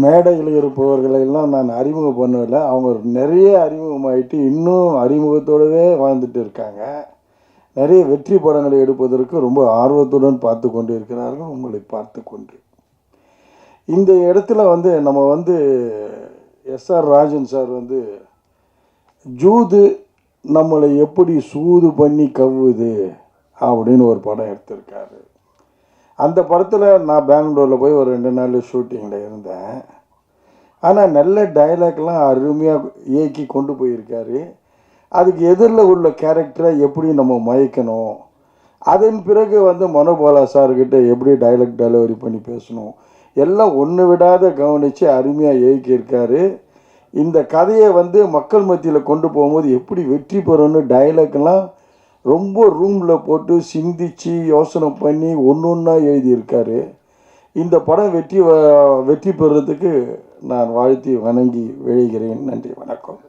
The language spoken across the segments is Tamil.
மேடையில் இருப்பவர்களை எல்லாம் நான் அறிமுகம் பண்ணவில்லை. அவங்க நிறைய அறிமுகமாயிட்டு இன்னும் அறிமுகத்தோடவே வாழ்ந்துட்டு இருக்காங்க. நிறைய வெற்றி படங்களை எடுப்பதற்கு ரொம்ப ஆர்வத்துடன் பார்த்து கொண்டு இருக்கிறார்கள். உங்களை பார்த்து கொண்டு இந்த இடத்துல நம்ம எஸ்ஆர் ராஜன் சார் ஜூது நம்மளை எப்படி சூது பண்ணி கவ்வுது அப்படின்னு ஒரு படம் எடுத்திருக்காரு. அந்த படத்தில் நான் பெங்களூரில் போய் ஒரு 2 நாள் ஷூட்டிங்கில் இருந்தேன். ஆனால் நல்ல டைலாக்லாம் அருமையாக இயக்கி கொண்டு போயிருக்காரு. அதுக்கு எதிரில் உள்ள கேரக்டரை எப்படி நம்ம மயக்கணும், அதன் பிறகு மனோபாலா சார்கிட்ட எப்படி டைலாக் டெலிவரி பண்ணி பேசணும், எல்லாம் ஒன்று விடாத கவனித்து அருமையாக இயக்கியிருக்காரு. இந்த கதையை மக்கள் மத்தியில் கொண்டு போகும்போது எப்படி வெற்றி பெறணும்னு டைலாக்லாம் ரொம்ப ரூமில் போட்டு சிந்திச்சு யோசனை பண்ணி ஒன்று ஒன்றா எழுதியிருக்காரு. இந்த படம் வெற்றி பெறுறதுக்கு நான் வாழ்த்தி வணங்கி விழைகிறேன். நன்றி, வணக்கம்.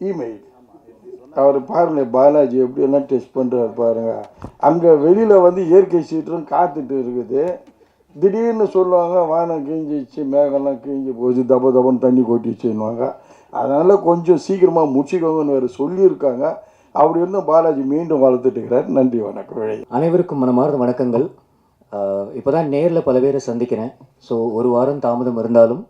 இமெயில் அவர் பாருங்க, பாலாஜி எப்படியெல்லாம் டெஸ்ட் பண்ணுறாரு பாருங்க. அங்கே வெளியில் இயற்கை சீற்றம் காத்துட்டு இருக்குது. திடீர்னு சொல்லுவாங்க வானம் கிழிஞ்சிச்சு, மேகம்லாம் கிழிஞ்சி போச்சு, தப்ப தப்பன்னு தண்ணி கொட்டிச்சுன்னுவாங்க. அதனால் கொஞ்சம் சீக்கிரமாக முடிச்சுக்கோங்கன்னு வேறு சொல்லியிருக்காங்க. அப்படி இருந்தும் பாலாஜி மீண்டும் வளர்த்துட்டு இருக்கிறார். நன்றி, வணக்கம். அனைவருக்கும் மனமார்ந்த வணக்கங்கள். இப்போ தான் நேரில் பல பேரை சந்திக்கிறேன். ஸோ ஒரு வாரம் தாமதம் இருந்தாலும்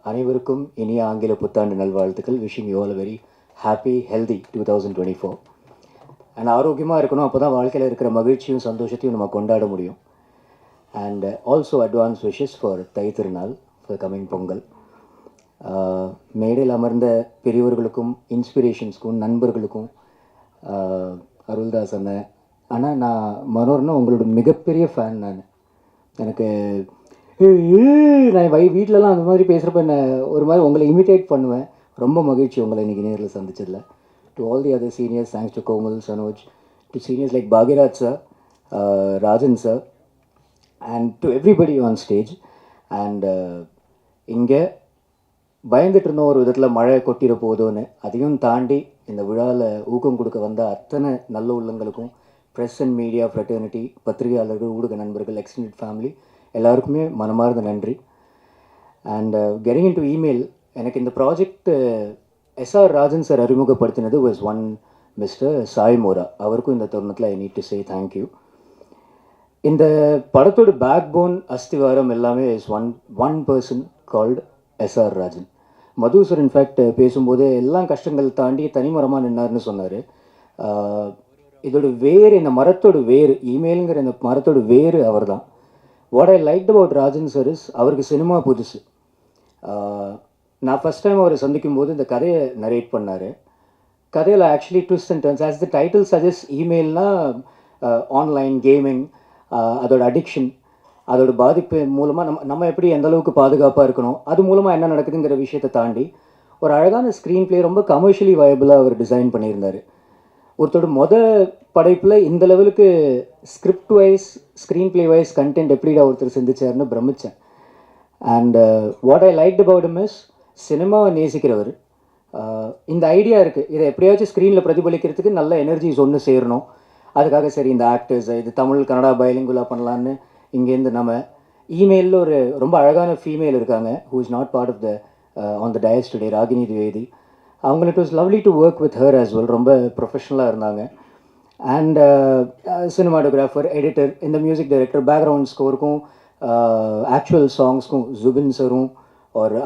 அனைவருக்கும் இனிய ஆங்கில புத்தாண்டு நல்வாழ்த்துக்கள். Wishing you all very happy healthy 2024. And ஆரோக்கியமாக இருக்கணும். அப்போ தான் வாழ்க்கையில் இருக்கிற மகிழ்ச்சியும் சந்தோஷத்தையும் நம்ம கொண்டாட முடியும். And also advance wishes for thy திருநாள், ஃபார் கம்மிங் பொங்கல். மேடையில் அமர்ந்த பெரியவர்களுக்கும் இன்ஸ்பிரேஷன்ஸ்க்கும் நண்பர்களுக்கும் அருள்தாஸ் அண்ணன். ஆனால் நான் மனோர்னா உங்களோட மிகப்பெரிய ஃபேன். எனக்கு நான் வீட்டிலலாம் அந்த மாதிரி பேசுகிறப்ப என்ன ஒரு மாதிரி உங்களை இமிட்டேட் பண்ணுவேன். ரொம்ப மகிழ்ச்சி உங்களை இன்றைக்கி நேரில் சந்திச்சதில். To all the other seniors, thanks to Komal, Sanoj, to seniors like Bhagyaraj sir, Rajan sir, and to everybody on stage. And இங்கே பயந்துட்டு இருந்தோம் ஒரு விதத்தில் மழை கொட்டிட போதோன்னு. அதையும் தாண்டி இந்த விழாவில் ஊக்கம் கொடுக்க வந்த அத்தனை நல்ல உள்ளங்களுக்கும், ப்ரெஸ் அண்ட் மீடியா ஃப்ரெட்டர்னிட்டி, பத்திரிகையாளர்கள், ஊடக நண்பர்கள், எக்ஸ்டெண்டட் ஃபேமிலி எல்லாருக்குமே மனமார்ந்த நன்றி. And getting into email, எனக்கு இந்த ப்ராஜெக்ட் எஸ்ஆர் ராஜன் சார் அறிமுகப்படுத்தினது was one mister Sai Mora. அவருக்கும் இந்த தருணத்தில் I need to say thank you. இந்த படத்தோட பேக் போன், அஸ்திவாரம் எல்லாமே is one person called SR Rajan. Madhu sir in fact பேசும்போது எல்லாம் கஷ்டங்கள் தாண்டி தனிமரமாக நின்னார்னு சொன்னார். இதோட வேறு, இந்த மரத்தோட வேறு, இமெயிலுங்கிற இந்த மரத்தோட வேறு அவர் தான். What I like about Rajan sir is அவருக்கு சினிமா புதுசு. நான் ஃபஸ்ட் டைம் அவரை சந்திக்கும் போது இந்த கதையை நரேட் பண்ணார். கதையில் actually twist and turns, as the title suggest, இமெயில்னால் ஆன்லைன் கேமிங், அதோட அடிக்ஷன், அதோட பாதிப்பு மூலமாக நம்ம எப்படி எந்த அளவுக்கு பாதுகாப்பாக இருக்கணும், அது மூலமாக என்ன நடக்குதுங்கிற விஷயத்தை தாண்டி ஒரு அழகான ஸ்க்ரீன் பிளே, ரொம்ப கமர்ஷியலி வயபிளாக அவர் டிசைன் பண்ணியிருந்தார். ஒருத்தரோட படைப்பில் இந்த லெவலுக்கு script wise, screen play wise, content எப்படிடா ஒருத்தர் சிந்திச்சார்னு பிரமித்தேன். And what I liked about him is சினிமாவை நேசிக்கிறவர். இந்த ஐடியா இருக்குது, இதை எப்படியாச்சும் ஸ்க்ரீனில் பிரதிபலிக்கிறதுக்கு நல்ல எனர்ஜிஸ் ஒன்று சேரணும். அதுக்காக சரி இந்த ஆக்டர்ஸ் இது தமிழ் கன்னடா பைலிங்குலாக பண்ணலான்னு இங்கேருந்து நம்ம இமெயிலில் ஒரு ரொம்ப அழகான ஃபீமேல் இருக்காங்க, who is not part of the on the dais today, Ragini Dwivedi. அவங்களுக்கு it was lovely to work with her as well. ரொம்ப ப்ரொஃபஷ்னலாக இருந்தாங்க. அண்ட் சினிமாட்டோகிராஃபர், எடிட்டர், இந்த மியூசிக் டைரக்டர், பேக்ரவுண்ட் ஸ்கோருக்கும் ஆக்சுவல் சாங்ஸ்க்கும் ஜுபின் சரும் ஒரு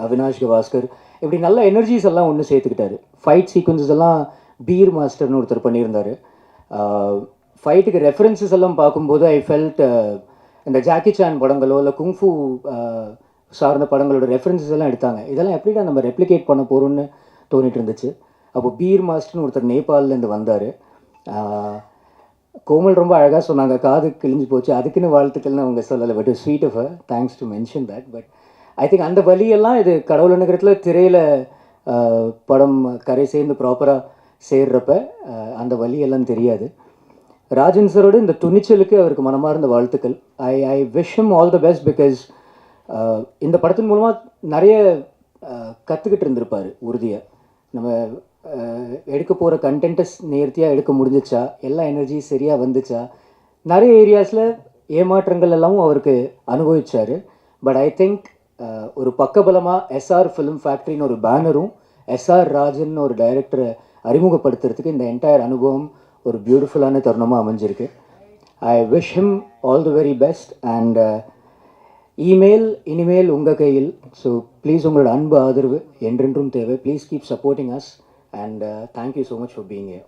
அவினாஷ் கவாஸ்கர், இப்படி நல்ல எனர்ஜிஸ் எல்லாம் ஒன்று சேர்த்துக்கிட்டாரு. ஃபைட் சீக்வன்சஸ் எல்லாம் பீர் மாஸ்டர்னு ஒருத்தர் பண்ணியிருந்தார். ஃபைட்டுக்கு ரெஃபரன்சஸ் எல்லாம் பார்க்கும்போது ஐ ஃபெல்ட் இந்த ஜாக்கி சான் படங்களோ இல்லை குங்ஃபூ சார்ந்த படங்களோட ரெஃபரன்சஸ் எல்லாம் எடுத்தாங்க. இதெல்லாம் எப்படிடா நம்ம ரெப்ளிகேட் பண்ண போகிறோன்னு தோணிட்டு இருந்துச்சு. அப்போ பீர் மாஸ்டர்னு ஒருத்தர் நேபாளிலேருந்து வந்தார். கோமல் ரொம்ப அழகாக சொன்னாங்க, காது கிழிஞ்சு போச்சு, அதுக்குன்னு வாழ்த்துக்கள்னு அவங்க சொல்லலை. But sweet of thanks to mention that. But I think அந்த வழியெல்லாம் இது கடவுள் நகரத்தில் திரையில் படம் கரை சேர்ந்து ப்ராப்பராக சேர்றப்ப அந்த வழியெல்லாம் தெரியாது. ராஜன் சரோட இந்த துணிச்சலுக்கு அவருக்கு மனமார்ந்த வாழ்த்துக்கள். I wish him all the best. Because இந்த படத்தின் மூலமாக நிறைய கற்றுக்கிட்டு இருந்திருப்பார் உறுதியாக. நம்ம எடுக்க போகிற கண்டென்ட்டை நேர்த்தியாக எடுக்க முடிஞ்சிச்சா, எல்லா எனர்ஜி சரியாக வந்துச்சா, நிறைய ஏரியாஸில் ஏமாற்றங்கள் எல்லாமும் அவருக்கு அனுபவிச்சார். பட் ஐ திங்க் ஒரு பக்கபலமாக எஸ்ஆர் ஃபிலிம் ஃபேக்ட்ரின்னு ஒரு பேனரும் எஸ்ஆர் ராஜன் ஒரு டைரக்டரை அறிமுகப்படுத்துறதுக்கு இந்த என்டையர் அனுபவம் ஒரு பியூட்டிஃபுல்லான தருணமாக அமைஞ்சிருக்கு. I wish him all the very best. And email இனிமேல் உங்கள் கையில். ஸோ ப்ளீஸ் உங்களோட அன்பு ஆதரவு என்றென்றும் தேவை. Please keep supporting us and thank you so much for being here.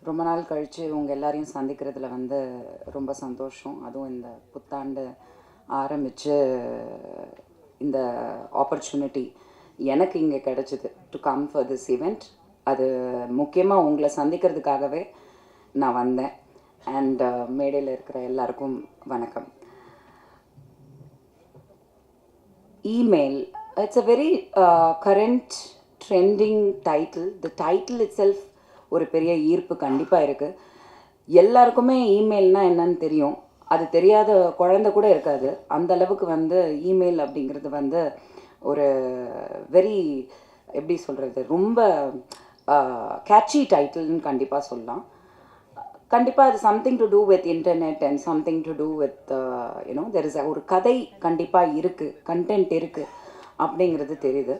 ரொம்ப நாள் கழித்து உங்கள் எல்லாரையும் சந்திக்கிறதுல வந்து ரொம்ப சந்தோஷம். அதுவும் இந்த புத்தாண்டு ஆரம்பித்து இந்த ஆப்பர்ச்சுனிட்டி எனக்கு இங்கே கிடச்சிது to come for this event. அது முக்கியமாக உங்களை சந்திக்கிறதுக்காகவே நான் வந்தேன். அண்ட் மேடையில் இருக்கிற எல்லாருக்கும் வணக்கம். Email, it's a very current trending title. The title itself ஒரு பெரிய ஈர்ப்பு கண்டிப்பாக இருக்குது. எல்லாருக்குமே இமெயில்னால் என்னன்னு தெரியும். அது தெரியாத குழந்தை கூட இருக்காது. அந்த அளவுக்கு வந்து இமெயில் அப்படிங்கிறது வந்து ஒரு வெரி எப்படி சொல்கிறது, ரொம்ப கேட்சி டைட்டில்னு கண்டிப்பாக சொல்லலாம். கண்டிப்பாக அது something to do with internet and something to do with you know there is ஒரு கதை கண்டிப்பாக இருக்குது, கண்டென்ட் இருக்குது அப்படிங்கிறது தெரியுது.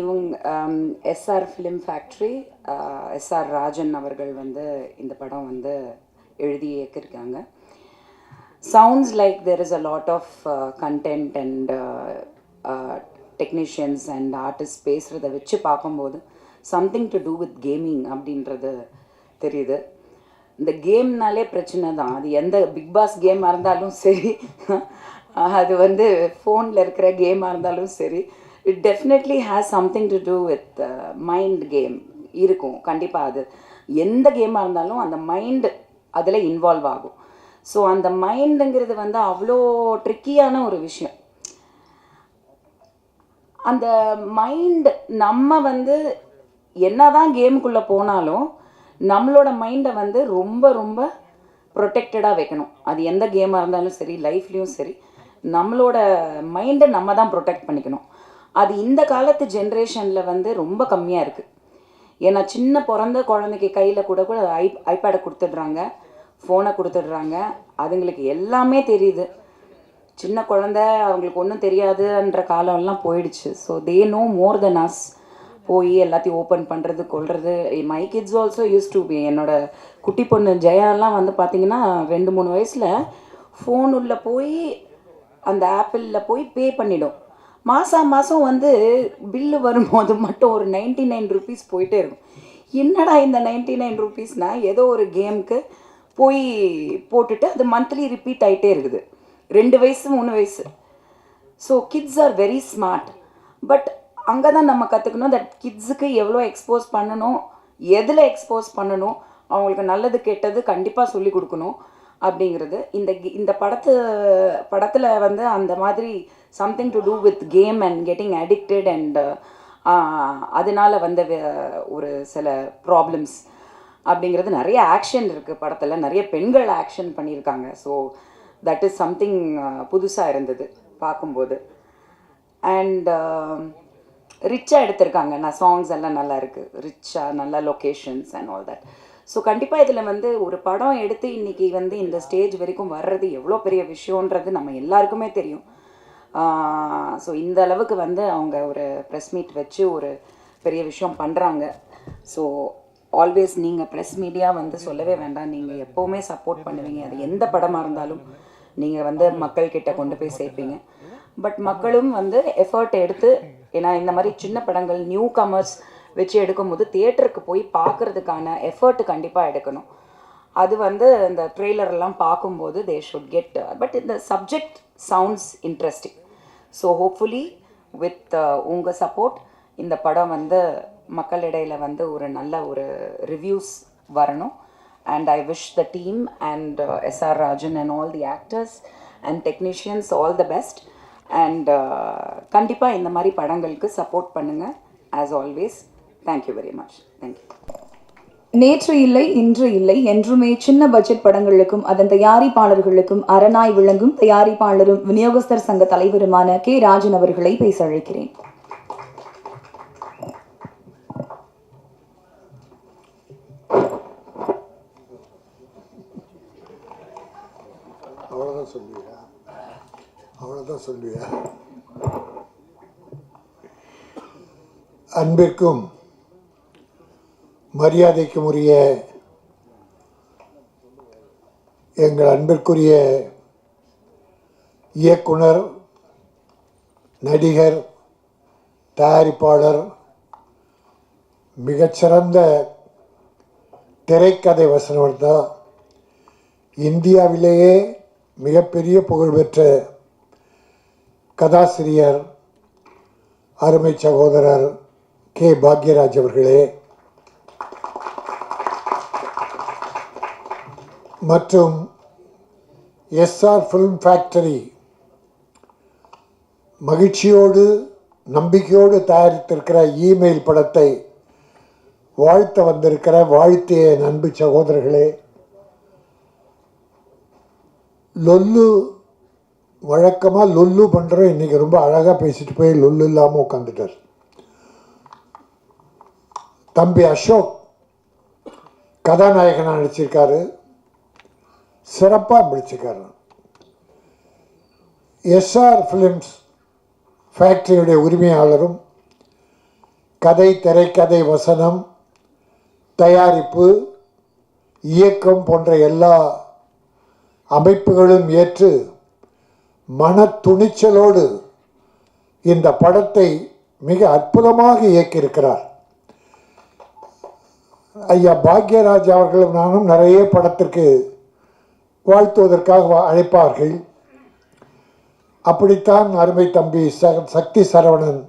இவங்க SR film factory, SR Rajan அவர்கள் வந்து இந்த படம் வந்து எழுதி இயக்கியிருக்காங்க. Sounds like there is a lot of content and technicians and artist பேசுகிறத வச்சு பார்க்கும்போது something to do with gaming அப்படின்றது தெரியுது. இந்த கேம்னாலே பிரச்சனை தான். அது எந்த பிக் பாஸ் கேமாக இருந்தாலும் சரி, அது வந்து ஃபோனில் இருக்கிற கேமாக இருந்தாலும் சரி, it definitely has something to do with mind game இருக்கும். கண்டிப்பாக அது எந்த கேமாக இருந்தாலும் அந்த மைண்டு அதில் இன்வால்வ் ஆகும். ஸோ அந்த மைண்டுங்கிறது வந்து அவ்வளோ ட்ரிக்கியான ஒரு விஷயம். அந்த மைண்ட் நம்ம வந்து என்னதான் கேமுக்குள்ளே போனாலும் நம்மளோட மைண்டை வந்து ரொம்ப ரொம்ப ப்ரொடெக்டடாக வைக்கணும். அது எந்த கேமாக இருந்தாலும் சரி, லைஃப்லேயும் சரி, நம்மளோட மைண்டை நம்ம தான் ப்ரொடெக்ட் பண்ணிக்கணும். அது இந்த காலத்து ஜென்ரேஷனில் வந்து ரொம்ப கம்மியாக இருக்குது. ஏன்னா சின்ன பிறந்த குழந்தைக்கு கையில் கூட கூட ஐபேடை கொடுத்துட்றாங்க, ஃபோனை கொடுத்துட்றாங்க. அதுங்களுக்கு எல்லாமே தெரியுது. சின்ன குழந்தை அவங்களுக்கு ஒன்றும் தெரியாதுன்ற காலம்லாம் போயிடுச்சு. So they know more than us. போய் எல்லாத்தையும் ஓப்பன் பண்ணுறது கொள்வது. My kids also use to be. என்னோட குட்டி பொண்ணு ஜெயாலாம் வந்து பார்த்திங்கன்னா 2-3 வயசில் ஃபோன் உள்ள போய் அந்த ஆப்பிளில் போய் பே பண்ணிடும். மாதம் வந்து பில்லு வரும்போது மட்டும் ஒரு 99 ருபீஸ் போயிட்டே இருக்கும். என்னடா இந்த 99 ருபீஸ்னால் ஏதோ ஒரு கேமுக்கு போய் போட்டுட்டு அது மந்த்லி ரிப்பீட் ஆகிட்டே இருக்குது. 2 வயசு 3 வயசு. So kids are very smart. But அங்கே தான் நம்ம கற்றுக்கணும் தட் கிட்ஸுக்கு எவ்வளோ எக்ஸ்போஸ் பண்ணணும், எதில் எக்ஸ்போஸ் பண்ணணும், அவங்களுக்கு நல்லது கெட்டது கண்டிப்பாக சொல்லி கொடுக்கணும் அப்படிங்கிறது. இந்த படத்தில் வந்து அந்த மாதிரி something to do with game and getting addicted and அதனால் வந்து ஒரு சில ப்ராப்ளம்ஸ் அப்படிங்கிறது. நிறைய ஆக்ஷன் இருக்குது படத்தில், நிறைய பெண்கள் ஆக்ஷன் பண்ணியிருக்காங்க. ஸோ தட் இஸ் சம்திங் புதுசாக இருந்தது பார்க்கும்போது. அண்ட் ரிச்சாக எடுத்திருக்காங்க. சாங்ஸ் எல்லாம் நல்லா இருக்குது, ரிச்சாக நல்ல locations and all that. So கண்டிப்பாக இதில் வந்து ஒரு படம் எடுத்து இன்றைக்கி வந்து இந்த ஸ்டேஜ் வரைக்கும் வர்றது எவ்வளோ பெரிய விஷயன்றது நம்ம எல்லாருக்குமே தெரியும். ஸோ இந்த அளவுக்கு வந்து அவங்க ஒரு ப்ரெஸ் மீட் வச்சு ஒரு பெரிய விஷயம் பண்ணுறாங்க. ஸோ ஆல்வேஸ் நீங்கள் ப்ரெஸ் மீடியா வந்து சொல்லவே வேண்டாம், நீங்கள் எப்போவுமே சப்போர்ட் பண்ணுவீங்க. அது எந்த படமாக இருந்தாலும் நீங்கள் வந்து மக்கள்கிட்ட கொண்டு போய் சேர்ப்பீங்க. பட் மக்களும் வந்து எஃபர்ட் எடுத்து, ஏன்னா இந்த மாதிரி சின்ன படங்கள் நியூ கமர்ஸ் வச்சு எடுக்கும்போது தியேட்டருக்கு போய் பார்க்குறதுக்கான எஃபர்ட் கண்டிப்பாக எடுக்கணும். அது வந்து இந்த ட்ரெய்லர்லாம் பார்க்கும்போது தே ஷுட் கெட். பட் இந்த subject sounds interesting. So hopefully with உங்கள் சப்போர்ட் இந்த படம் வந்து மக்களிடையில் வந்து ஒரு நல்ல ஒரு ரிவ்யூஸ் வரணும். And I wish the team and S.R. Rajan and all the actors and technicians all the best. And கண்டிப்பாக இந்த மாதிரி படங்களுக்கு சப்போர்ட் பண்ணுங்கள் as always. Thank you very much. Thank you. நேற்று இல்லை இன்று இல்லை என்றுமே சின்ன பட்ஜெட் படங்களுக்கும் அதன் தயாரிப்பாளர்களுக்கும் அரணாய் விளங்கும் தயாரிப்பாளரும் விநியோகஸ்தர் சங்க தலைவருமான கே ராஜன் அவர்களை பேச அழைக்கிறேன். அவ்வளோதான் சொல்லுவியா? அவ்வளோதான் சொல்லுவியா? அன்பிற்கும் மரியாதைக்கும் உரிய எங்கள் அன்பிற்குரிய இயக்குனர், நடிகர், தயாரிப்பாளர், மிகச்சிறந்த திரைக்கதை வசனகர்த்தா, இந்தியாவிலேயே மிகப்பெரிய புகழ்பெற்ற கதாசிரியர், அருமை சகோதரர் கே பாக்யராஜ் அவர்களே, மற்றும் எஸ்ஆர் ஃபிலிம் ஃபேக்டரி மகிழ்ச்சியோடு நம்பிக்கையோடு தயாரித்திருக்கிற இமெயில் படத்தை வாழ்த்த வந்திருக்கிற வாழ்த்திய அன்பு சகோதரர்களே, லொல்லு வழக்கமாக லொல்லு பண்ணுறோம். இன்றைக்கி ரொம்ப அழகாக பேசிட்டு போய் லொல்லு இல்லாமல் உட்காந்துட்டார். தம்பி அசோக் கதாநாயகனாக நடிச்சிருக்காரு, சிறப்பாக நடிச்சிருக்காரு. எஸ்ஆர் ஃபிலிம்ஸ் ஃபேக்டரியுடைய உரிமையாளரும் கதை, திரைக்கதை, வசனம், தயாரிப்பு, இயக்கம் போன்ற எல்லா அமைப்புகளும் ஏற்று மன துணிச்சலோடு இந்த படத்தை மிக அற்புதமாக இயக்கியிருக்கிறார். ஐயா பாக்யராஜ் அவர்களும் நானும் நிறைய படத்திற்கு வாழ்த்துவதற்காக அழைப்பார்கள். அப்படித்தான் அருமை தம்பி சக்தி சரவணன்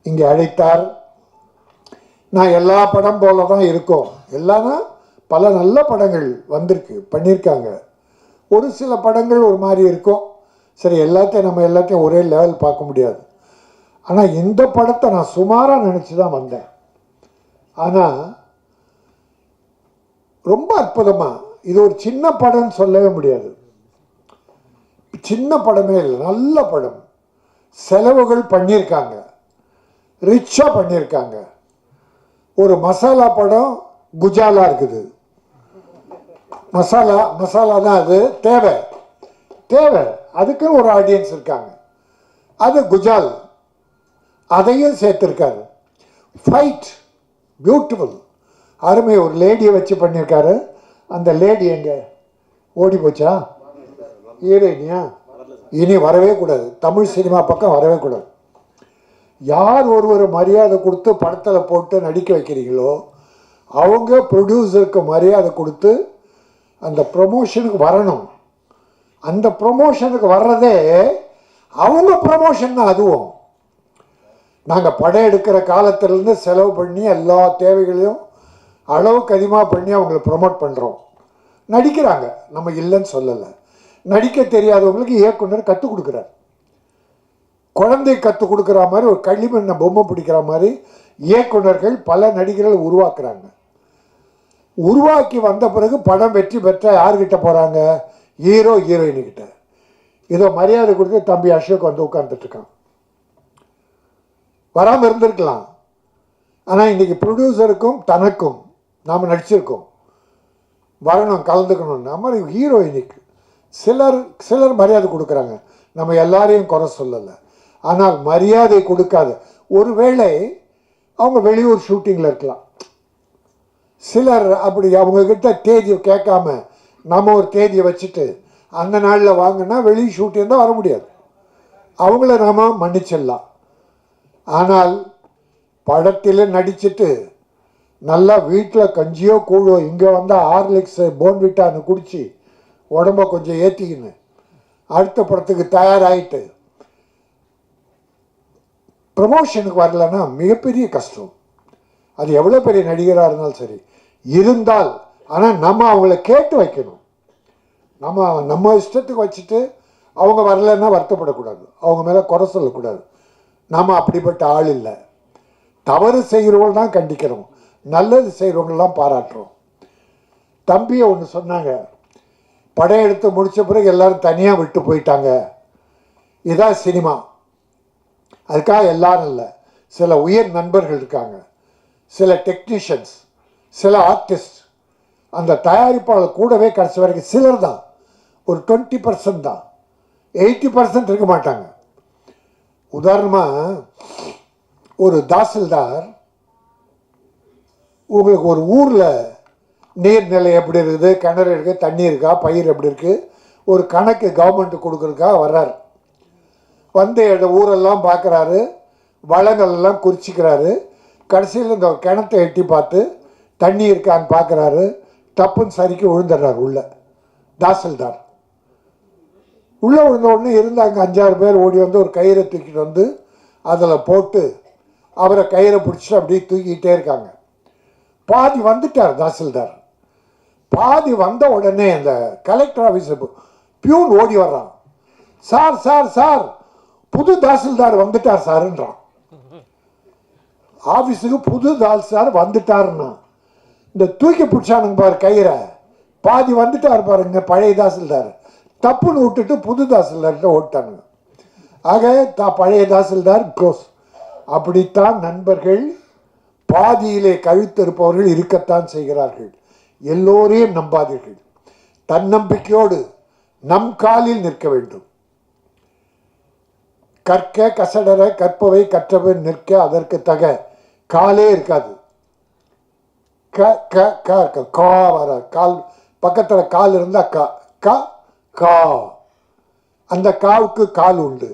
இங்கே அழைத்தார். நான் எல்லா படம் போல தான் இருக்கோம். எல்லாமே பல நல்ல படங்கள் வந்திருக்கு, பண்ணியிருக்காங்க. ஒரு சில படங்கள் ஒரு மாதிரி இருக்கும். சரி, எல்லாத்தையும் ஒரே லெவல் பார்க்க முடியாது. ஆனால் இந்த படத்தை நான் சுமாராக நினச்சி தான் வந்தேன். ஆனால் ரொம்ப அற்புதமாக, இது ஒரு சின்ன படம்னு சொல்லவே முடியாது. சின்ன படமே இல்லை, நல்ல படம். செலவுகள் பண்ணியிருக்காங்க, ரிச்சாக பண்ணியிருக்காங்க. ஒரு மசாலா படம் குஜாலா இருக்குது. மசாலா தான் அது தேவை அதுக்குன்னு ஒரு ஆடியன்ஸ் இருக்காங்க. அது குஜால், அதையும் சேர்த்துருக்காரு. ஃபைட் பியூட்டிஃபுல், அருமை. ஒரு லேடியை வச்சு பண்ணியிருக்காரு. அந்த லேடி எங்கே ஓடி போச்சா? ஹீரோயினியா? இனி வரவே கூடாது, தமிழ் சினிமா பக்கம் வரவே கூடாது. யார் ஒருவர் மரியாதை கொடுத்து படத்தில் போட்டு நடிக்க வைக்கிறீங்களோ அவங்க ப்ரொடியூசருக்கு மரியாதை கொடுத்து அந்த ப்ரொமோஷனுக்கு வரணும். அந்த ப்ரொமோஷனுக்கு வர்றதே அவங்க ப்ரமோஷன் தான். அதுவும் நாங்கள் படம் எடுக்கிற காலத்திலேருந்து செலவு பண்ணி எல்லா தேவைகளையும் அளவுக்கு அதிகமாக பண்ணி அவங்கள ப்ரொமோட் பண்ணுறோம். நடிக்கிறாங்க, நம்ம இல்லைன்னு சொல்லலை. நடிக்க தெரியாதவங்களுக்கு இயக்குனர் கற்றுக் கொடுக்குறார். குழந்தை கற்றுக் கொடுக்குற மாதிரி, ஒரு களிமண்ணை பொம்மை பிடிக்கிற மாதிரி இயக்குனர்கள் பல நடிகர்களை உருவாக்குறாங்க. உருவாக்கி வந்த பிறகு படம் வெற்றி பெற்ற யார்கிட்ட போகிறாங்க? ஹீரோ ஹீரோயின்கிட்ட. இதோ மரியாதை கொடுத்து தம்பி அசோக் வந்து உட்கார்ந்துட்டுருக்கான். வராமல் இருந்திருக்கலாம். ஆனால் இன்றைக்கி ப்ரொடியூசருக்கும் தனக்கும் நாம் நடிச்சிருக்கோம், வரணும், கலந்துக்கணும். நம்ம ஹீரோயினுக்கு சிலர் மரியாதை கொடுக்குறாங்க. நம்ம எல்லாரையும் குறை சொல்லலை. ஆனால் மரியாதை கொடுக்காது. ஒருவேளை அவங்க வெளியூர் ஷூட்டிங்கில் இருக்கலாம். சிலர் அப்படி அவங்கக்கிட்ட தேதியை கேட்காம நம்ம ஒரு தேதியை வச்சுட்டு அந்த நாளில் வாங்கினா வெளி ஷூட்டிங் தான் வர முடியாது. அவங்கள நாம் மன்னிச்சிடலாம். ஆனால் படத்தில் நடிச்சுட்டு நல்லா வீட்டில் கஞ்சியோ கூழோ, இங்கே வந்தால் ஹார்லிக்ஸ் போன்விட்டான்னு குடித்து உடம்ப கொஞ்சம் ஏற்றிக்கின்னு அடுத்த படத்துக்கு தயாராகிட்டு ப்ரமோஷனுக்கு வரலன்னா மிகப்பெரிய கஷ்டம். அது எவ்வளோ பெரிய நடிகராக இருந்தாலும் சரி இருந்தால். ஆனால் நம்ம அவங்கள கேட்டு வைக்கணும். நம்ம இஷ்டத்துக்கு வச்சுட்டு அவங்க வரலன்னா வருத்தப்படக்கூடாது, அவங்க மேலே குறை சொல்லக்கூடாது. நாம் அப்படிப்பட்ட ஆள் இல்லை. தவறு செய்கிறவங்க தான் கண்டிக்கிறோம், நல்லது செய்கிறவங்களாம் பாராட்டுறோம். தம்பியை ஒன்று சொன்னாங்க, படம் எடுத்து முடித்த பிறகு எல்லோரும் தனியாக விட்டு போயிட்டாங்க. இதான் சினிமா. அதுக்காக எல்லாரும் இல்லை, சில உயர் நண்பர்கள் இருக்காங்க, சில டெக்னீஷியன்ஸ், சில ஆர்டிஸ்ட், அந்த தயாரிப்பாளர் கூடவே கடைசி வரைக்கும் சிலர் தான். ஒரு 20% தான், 80% இருக்க மாட்டாங்க. உதாரணமாக ஒரு தாசில்தார் உங்களுக்கு ஒரு ஊரில் நீர்நிலை எப்படி இருக்குது, கிணறு இருக்குது, தண்ணி இருக்கா, பயிர் எப்படி இருக்குது, ஒரு கணக்கு கவர்மெண்ட்டு கொடுக்குறதுக்காக வர்றார். வந்து ஊரெல்லாம் பார்க்குறாரு, வளங்கள்லாம் குறிச்சிக்கிறாரு. கடைசியில் இந்த கிணத்தை எட்டி பார்த்து தண்ணி இருக்கான்னு பார்க்குறாரு. டப்புன்னு சரிக்கு விழுந்துடுறாரு உள்ள தாசில்தார். உள்ளே விழுந்த உடனே இருந்தாங்க 5-6 பேர் ஓடி வந்து ஒரு கயிறை தூக்கிட்டு வந்து அதில் போட்டு அவரை கயிறை பிடிச்சிட்டு அப்படியே தூக்கிக்கிட்டே இருக்காங்க. பாதி வந்துட்டார் தாசில்தார். பாதி வந்த உடனே அந்த கலெக்டர் ஆஃபீஸ் பியூன் ஓடி வர்றான். சார் சார் சார், புது தாசில்தார் வந்துட்டார் சாருன்றான். ஆஃபீஸுக்கு புது தாசில்தார் வந்துட்டாருன்னா இந்த தூக்கி பிடிச்சானுங்க பாரு கயிறை, பாதி வந்துட்டார் பாருங்க பழைய தாசில்தார், தப்புன்னு விட்டுட்டு புது தாசில்தார்கிட்ட ஓட்டானுங்க. ஆக பழைய தாசில்தார் க்ளோஸ். அப்படித்தான் நண்பர்கள், பாதியிலே கழுத்திருப்பவர்கள் இருக்கத்தான் செய்கிறார்கள். எல்லோரையும் நம்பாதீர்கள். தன்னம்பிக்கையோடு நம் காலில் நிற்க வேண்டும். கற்க கசடர கற்பவை கற்றவன் நிற்க அதற்கு தக காலே இருக்காது. கா வர கால் பக்கத்தில் கால் இருந்தால் கா, அந்த காவுக்கு கால் உண்டு.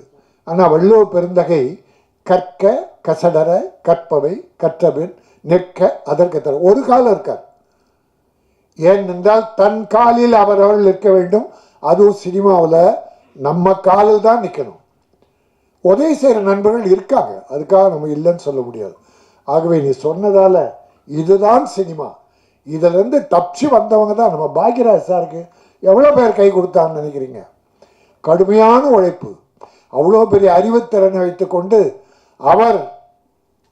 ஆனால் வள்ளுவ பெருந்தகை கற்க கசடர கற்பவை கற்றபின் நிற்க அதற்கு தர ஒரு காலம் இருக்கார். ஏனென்றால் தன் காலில் அவரவர்கள் நிற்க வேண்டும். அதுவும் சினிமாவில் நம்ம காலில் தான் நிற்கணும். உதவி செய்கிற நண்பர்கள் இருக்காங்க, அதுக்காக நம்ம இல்லைன்னு சொல்ல முடியாது. ஆகவே நீ சொன்னதால் இதுதான் சினிமா, இதிலேருந்து தப்பிச்சு வந்தவங்க தான் நம்ம பாக்யராஜ் சாருக்கு எவ்வளோ பேர் கை கொடுத்தான்னு நினைக்கிறீங்க? கடுமையான உழைப்பு, அவ்வளோ பெரிய அறிவுத்திறனை வைத்துக்கொண்டு அவர்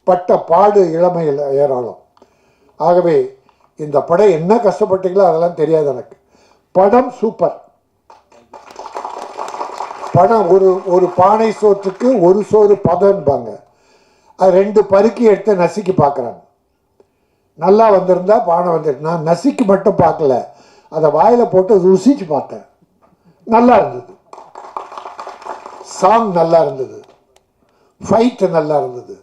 பட்ட பாடு இளமையில் ஏராளம். ஆகவே இந்த படம் என்ன கஷ்டப்பட்டீங்களோ அதெல்லாம் தெரியாது எனக்கு. படம் சூப்பர். படம் ஒரு பானை சோற்றுக்கு ஒரு சோறு பதம்பாங்க. அது 2 பருக்கி எடுத்து நசுக்கி பார்க்குறாங்க. நல்லா வந்திருந்தா பானை வந்துட்டு, நான் நசுக்கி மட்டும் பார்க்கல, அதை வாயில் போட்டு ருசிச்சு பார்த்தேன். நல்லா இருந்தது. சாங் நல்லா இருந்தது, ஃபைட்டு நல்லா இருந்தது,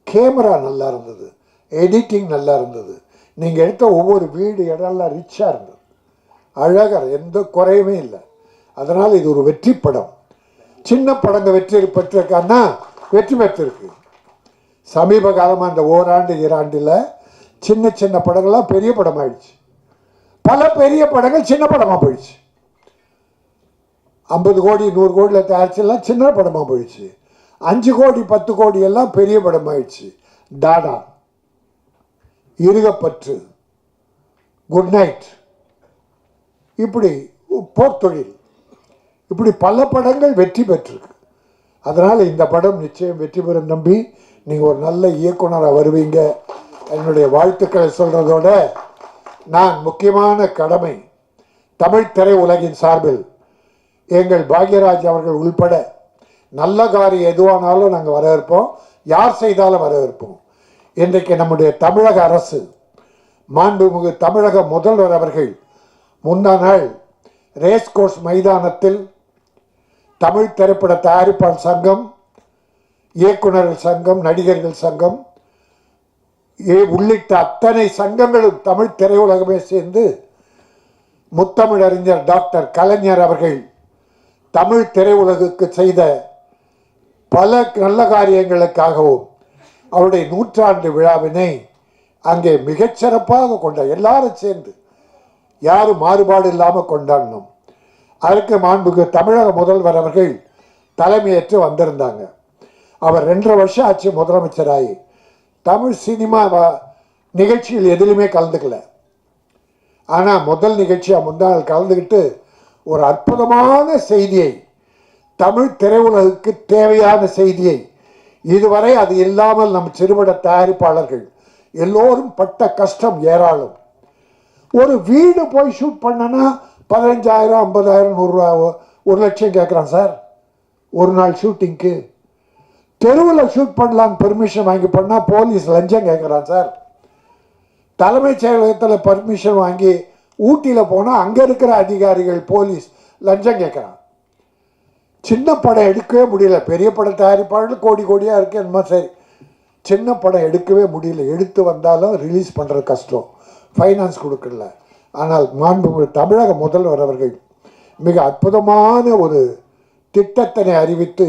கேமரா நல்லா இருந்தது, எடிட்டிங் நல்லா இருந்தது. நீங்கள் எடுத்த ஒவ்வொரு வீடு இடம்லாம் ரிச்சாக இருந்தது, அழகாக, எந்த குறையுமே இல்லை. அதனால் இது ஒரு வெற்றி படம். சின்ன படங்கள் வெற்றி பெற்றிருக்கான்னா வெற்றி பெற்றிருக்கு. சமீப காலமாக இந்த ஓராண்டு 2 ஆண்டில் சின்ன சின்ன படங்கள்லாம் பெரிய படம் ஆயிடுச்சு. பல பெரிய படங்கள் சின்ன படமாக போயிடுச்சு. 50 கோடி 100 கோடியில் தயாரிச்செல்லாம் சின்ன படமாக போயிடுச்சு. 5 கோடி 10 கோடி எல்லாம் பெரிய படமாயிடுச்சு. டாடா, இருகப்பற்று, குட் நைட், இப்படி போர்த்தொழில், இப்படி பல படங்கள் வெற்றி பெற்றிருக்கு. அதனால் இந்த படம் நிச்சயம் வெற்றி பெறும் நம்பி நீங்கள் ஒரு நல்ல இயக்குனராக வருவீங்க. என்னுடைய வாழ்த்துக்களை சொல்கிறதோட நான் முக்கியமான கடமை தமிழ் திரை உலகின் சார்பில் எங்கள் பாக்யராஜ் அவர்கள் உள்பட நல்ல காரியம் எதுவானாலும் நாங்கள் வரவேற்போம், யார் செய்தாலும் வரவேற்போம். இன்றைக்கு நம்முடைய தமிழக அரசு, மாண்புமிகு தமிழக முதல்வர் அவர்கள் முந்தா நாள் ரேஸ் கோர்ஸ் மைதானத்தில் தமிழ் திரைப்பட தயாரிப்பாளர் சங்கம், இயக்குநர்கள் சங்கம், நடிகர்கள் சங்கம் உள்ளிட்ட அத்தனை சங்கங்களும் தமிழ் திரையுலகமே சேர்ந்து முத்தமிழறிஞர் டாக்டர் கலைஞர் அவர்கள் தமிழ் திரையுலகுக்கு செய்த பல நல்ல காரியங்களுக்காகவும் அவருடைய 100ஆண்டு விழாவினை அங்கே மிகச்சிறப்பாக எல்லாரும் சேர்ந்து யாரும் மாறுபாடு இல்லாமல் கொண்டாடணும். அதற்கு மாண்புக்கு தமிழக முதல்வர் அவர்கள் தலைமையேற்று வந்திருந்தாங்க. அவர் 2.5 வருஷம் ஆச்சு முதலமைச்சராகி. தமிழ் சினிமா நிகழ்ச்சியில் எதிலுமே கலந்துக்கல. ஆனால் முதல் நிகழ்ச்சியாக முந்தாள் கலந்துக்கிட்டு ஒரு அற்புதமான செய்தியை, தமிழ் திரையுலகுக்கு தேவையான செய்தியை, இதுவரை அது இல்லாமல் நம் சிறுபட தயாரிப்பாளர்கள் எல்லோரும் பட்ட கஷ்டம் ஏராளம். ஒரு வீடு போய் ஷூட் பண்ணனா 15,000 50,000 100 ரூபா 1 லட்சம் கேட்குறான் சார் ஒரு நாள் ஷூட்டிங்க்கு. தெருவில் ஷூட் பண்ணலான்னு பெர்மிஷன் வாங்கி பண்ணால் போலீஸ் லஞ்சம் கேட்குறான் சார். தலைமைச் செயலகத்தில் பர்மிஷன் வாங்கி ஊட்டியில் போனால் அங்கே இருக்கிற அதிகாரிகள் போலீஸ் லஞ்சம் கேட்குறான். சின்ன படம் எடுக்கவே முடியல. பெரிய படம் தயாரிப்பாளர்கள் கோடி கோடியாக இருக்குது, என்னமோ சரி. சின்ன படம் எடுக்கவே முடியல. எடுத்து வந்தாலும் ரிலீஸ் பண்ணுறது கஷ்டம், ஃபைனான்ஸ் கொடுக்கல. ஆனால் மாண்புமிகு தமிழக முதல்வர் அவர்கள் மிக அற்புதமான ஒரு திட்டத்தினை அறிவித்து,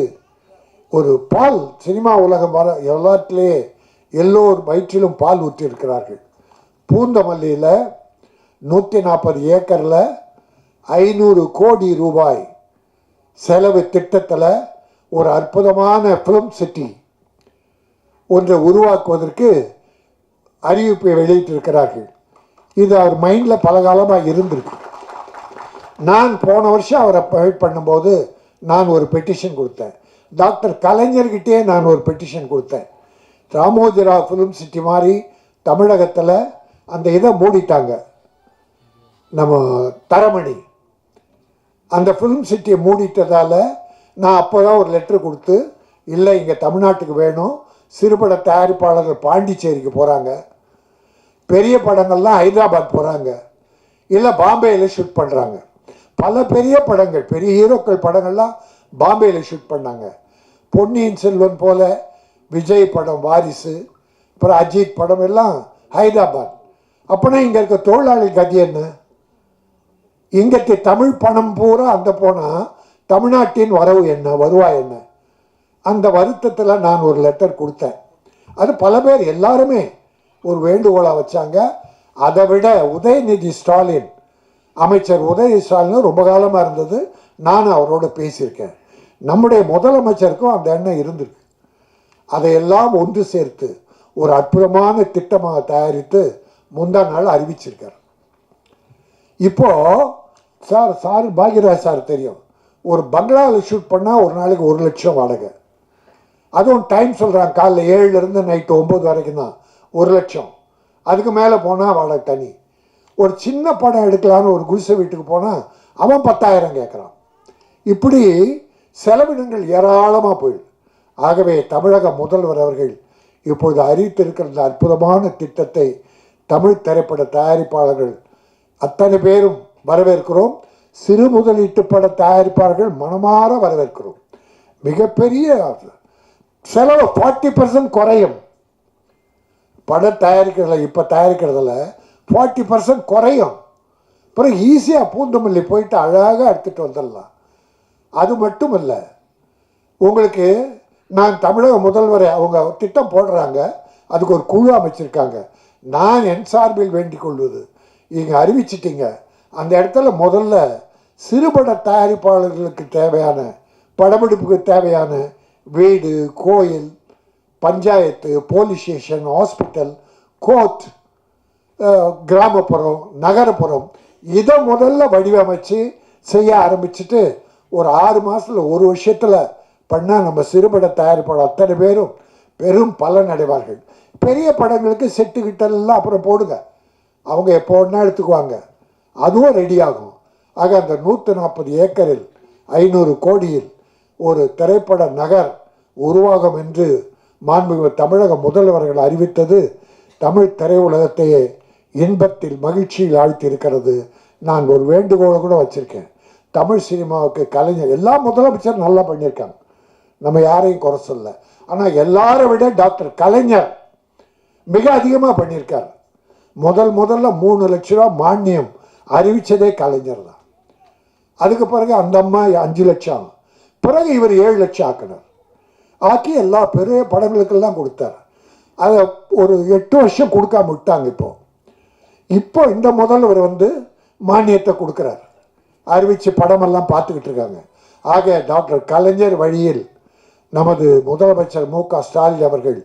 ஒரு பால் சினிமா உலகம் வர எல்லாத்திலேயே எல்லோர் வயிற்றிலும் பால் ஊற்றியிருக்கிறார்கள். பூந்தமல்லியில் 140 ஏக்கரில் 500 கோடி ரூபாய் செலவு திட்டத்தில் ஒரு அற்புதமான ஃபிலிம் சிட்டி ஒன்றை உருவாக்குவதற்கு அறிவிப்பை வெளியிட்டிருக்கிறார்கள். இது அவர் மைண்டில் பல காலமாக இருந்திருக்கு. நான் போன வருஷம் அவரை வெயிட் பண்ணும்போது நான் ஒரு பெட்டிஷன் கொடுத்தேன். டாக்டர் கலைஞர்கிட்டே நான் ஒரு பெட்டிஷன் கொடுத்தேன். ராமோஜிராவ் ஃபிலிம் சிட்டி மாதிரி தமிழகத்தில் அந்த இதை மூடிட்டாங்க, நம்ம தரமணி அந்த ஃபிலிம் சிட்டியை மூடிட்டதால் நான் அப்போ தான் ஒரு லெட்ரு கொடுத்து, இல்லை இங்கே தமிழ்நாட்டுக்கு வேணும், சிறுபட தயாரிப்பாளர்கள் பாண்டிச்சேரிக்கு போகிறாங்க, பெரிய படங்கள்லாம் ஹைதராபாத் போகிறாங்க, இல்லை பாம்பேயில் ஷூட் பண்ணுறாங்க. பல பெரிய படங்கள், பெரிய ஹீரோக்கள் படங்கள்லாம் பாம்பேயில் ஷூட் பண்ணாங்க. பொன்னியின் செல்வன் போல விஜய் படம் வாரிசு, அப்புறம் அஜித் படம் எல்லாம் ஹைதராபாத். அப்போனா இங்கே இருக்க தொழிலாளி கதி என்ன? இங்கத்து தமிழ் பணம் பூரா அங்கே போனால் தமிழ்நாட்டின் வரவு என்ன, வருவாய் என்ன? அந்த வருத்தத்தில் நான் ஒரு லெட்டர் கொடுத்தேன். அது பல பேர் எல்லாருமே ஒரு வேண்டுகோளாக வச்சாங்க. அதை விட உதயநிதி ஸ்டாலின், அமைச்சர் உதயநிதி ஸ்டாலின் ரொம்ப காலமாக இருந்தது, நான் அவரோடு பேசியிருக்கேன். நம்முடைய முதலமைச்சருக்கும் அந்த எண்ணம் இருந்திருக்கு. அதையெல்லாம் ஒன்று சேர்த்து ஒரு அற்புதமான திட்டமாக தயாரித்து முந்தா நாள் அறிவிச்சிருக்கார். இப்போது சார் பாக்யராஜ் சார் தெரியும், ஒரு பங்களாவில் ஷூட் பண்ணால் ஒரு நாளைக்கு 1 லட்சம் வாடகை. அதுவும் டைம் சொல்கிறாங்க, காலைல 7லேருந்து நைட்டு 9 வரைக்கும் தான் 1 லட்சம். அதுக்கு மேலே போனால் வாடகை தனி. ஒரு சின்ன படம் எடுக்கலான்னு ஒரு குடிசை வீட்டுக்கு போனால் அவன் 10,000 கேட்குறான். இப்படி செலவினங்கள் ஏராளமாக போயிடுது. ஆகவே தமிழக முதல்வர் அவர்கள் இப்பொழுது அறிவித்திருக்கிற இந்த அற்புதமான திட்டத்தை தமிழ் திரைப்பட தயாரிப்பாளர்கள் அத்தனை பேரும் வரவேற்கிறோம். சிறு முதலீட்டு பட தயாரிப்பாளர்கள் மனமாற வரவேற்கிறோம். மிகப்பெரிய செலவு 40% குறையும். படம் தயாரிக்கிறதுல இப்போ தயாரிக்கிறதுல 40% குறையும். அப்புறம் ஈஸியாக பூந்தமல்லி போயிட்டு அழகாக எடுத்துகிட்டு வந்துடலாம். அது மட்டும் இல்லை, உங்களுக்கு நான் தமிழக முதல்வரை அவங்க திட்டம் போடுறாங்க, அதுக்கு ஒரு குழு அமைச்சிருக்காங்க. நான் என் சார்பில் வேண்டிக் கொள்வது, இங்கே அறிவிச்சிட்டிங்க, அந்த இடத்துல முதல்ல சிறுபட தயாரிப்பாளர்களுக்கு தேவையான படமெடுப்புக்கு தேவையான வீடு, கோயில், panchayat, police station, hospital, court, கிராமப்புறம், நகரப்புறம், இதை முதல்ல வடிவமைச்சு செய்ய ஆரம்பிச்சுட்டு ஒரு 6 மாதத்தில் 1 வருஷத்தில் பண்ணால் நம்ம சிறுபட தயாரிப்பாளர் அத்தனை பேரும் பெரும் பலன் அடைவார்கள். பெரிய படங்களுக்கு செட்டுக்கிட்டெல்லாம் அப்புறம் போடுங்க, அவங்க எப்போ ஒன்றா எடுத்துக்குவாங்க, அதுவும் ரெடி ஆகும். ஆக அந்த 140 ஏக்கரில் 500 கோடியில் ஒரு திரைப்பட நகர் உருவாகும் என்று மாண்புமிகு தமிழக முதல்வர்கள் அறிவித்தது தமிழ் திரையுலகத்தையே இன்பத்தில் மகிழ்ச்சியில் ஆழ்த்தியிருக்கிறது. நான் ஒரு வேண்டுகோளை கூட வச்சுருக்கேன், தமிழ் சினிமாவுக்கு கலைஞர் எல்லா முதலமைச்சரும் நல்லா பண்ணியிருக்காங்க, நம்ம யாரையும் குறை சொல்ல. ஆனால் எல்லாரை விட டாக்டர் கலைஞர் மிக அதிகமாக பண்ணியிருக்கார். முதல்ல 3 லட்ச ரூபா மானியம் அறிவித்ததே கலைஞர் தான். அதுக்கு பிறகு அந்த அம்மா 5 லட்சம், பிறகு இவர் 7 லட்சம் ஆக்கினார். ஆக்கி எல்லா பெரிய படங்களுக்கெல்லாம் கொடுத்தார். அதை ஒரு 8 வருஷம் கொடுக்காம விட்டாங்க. இப்போ இந்த முதல்வர் மானியத்தை கொடுக்குறார், அறிவித்து படமெல்லாம் பார்த்துக்கிட்டு இருக்காங்க. ஆக டாக்டர் கலைஞர் வழியில் நமது முதலமைச்சர் மு க ஸ்டாலின் அவர்கள்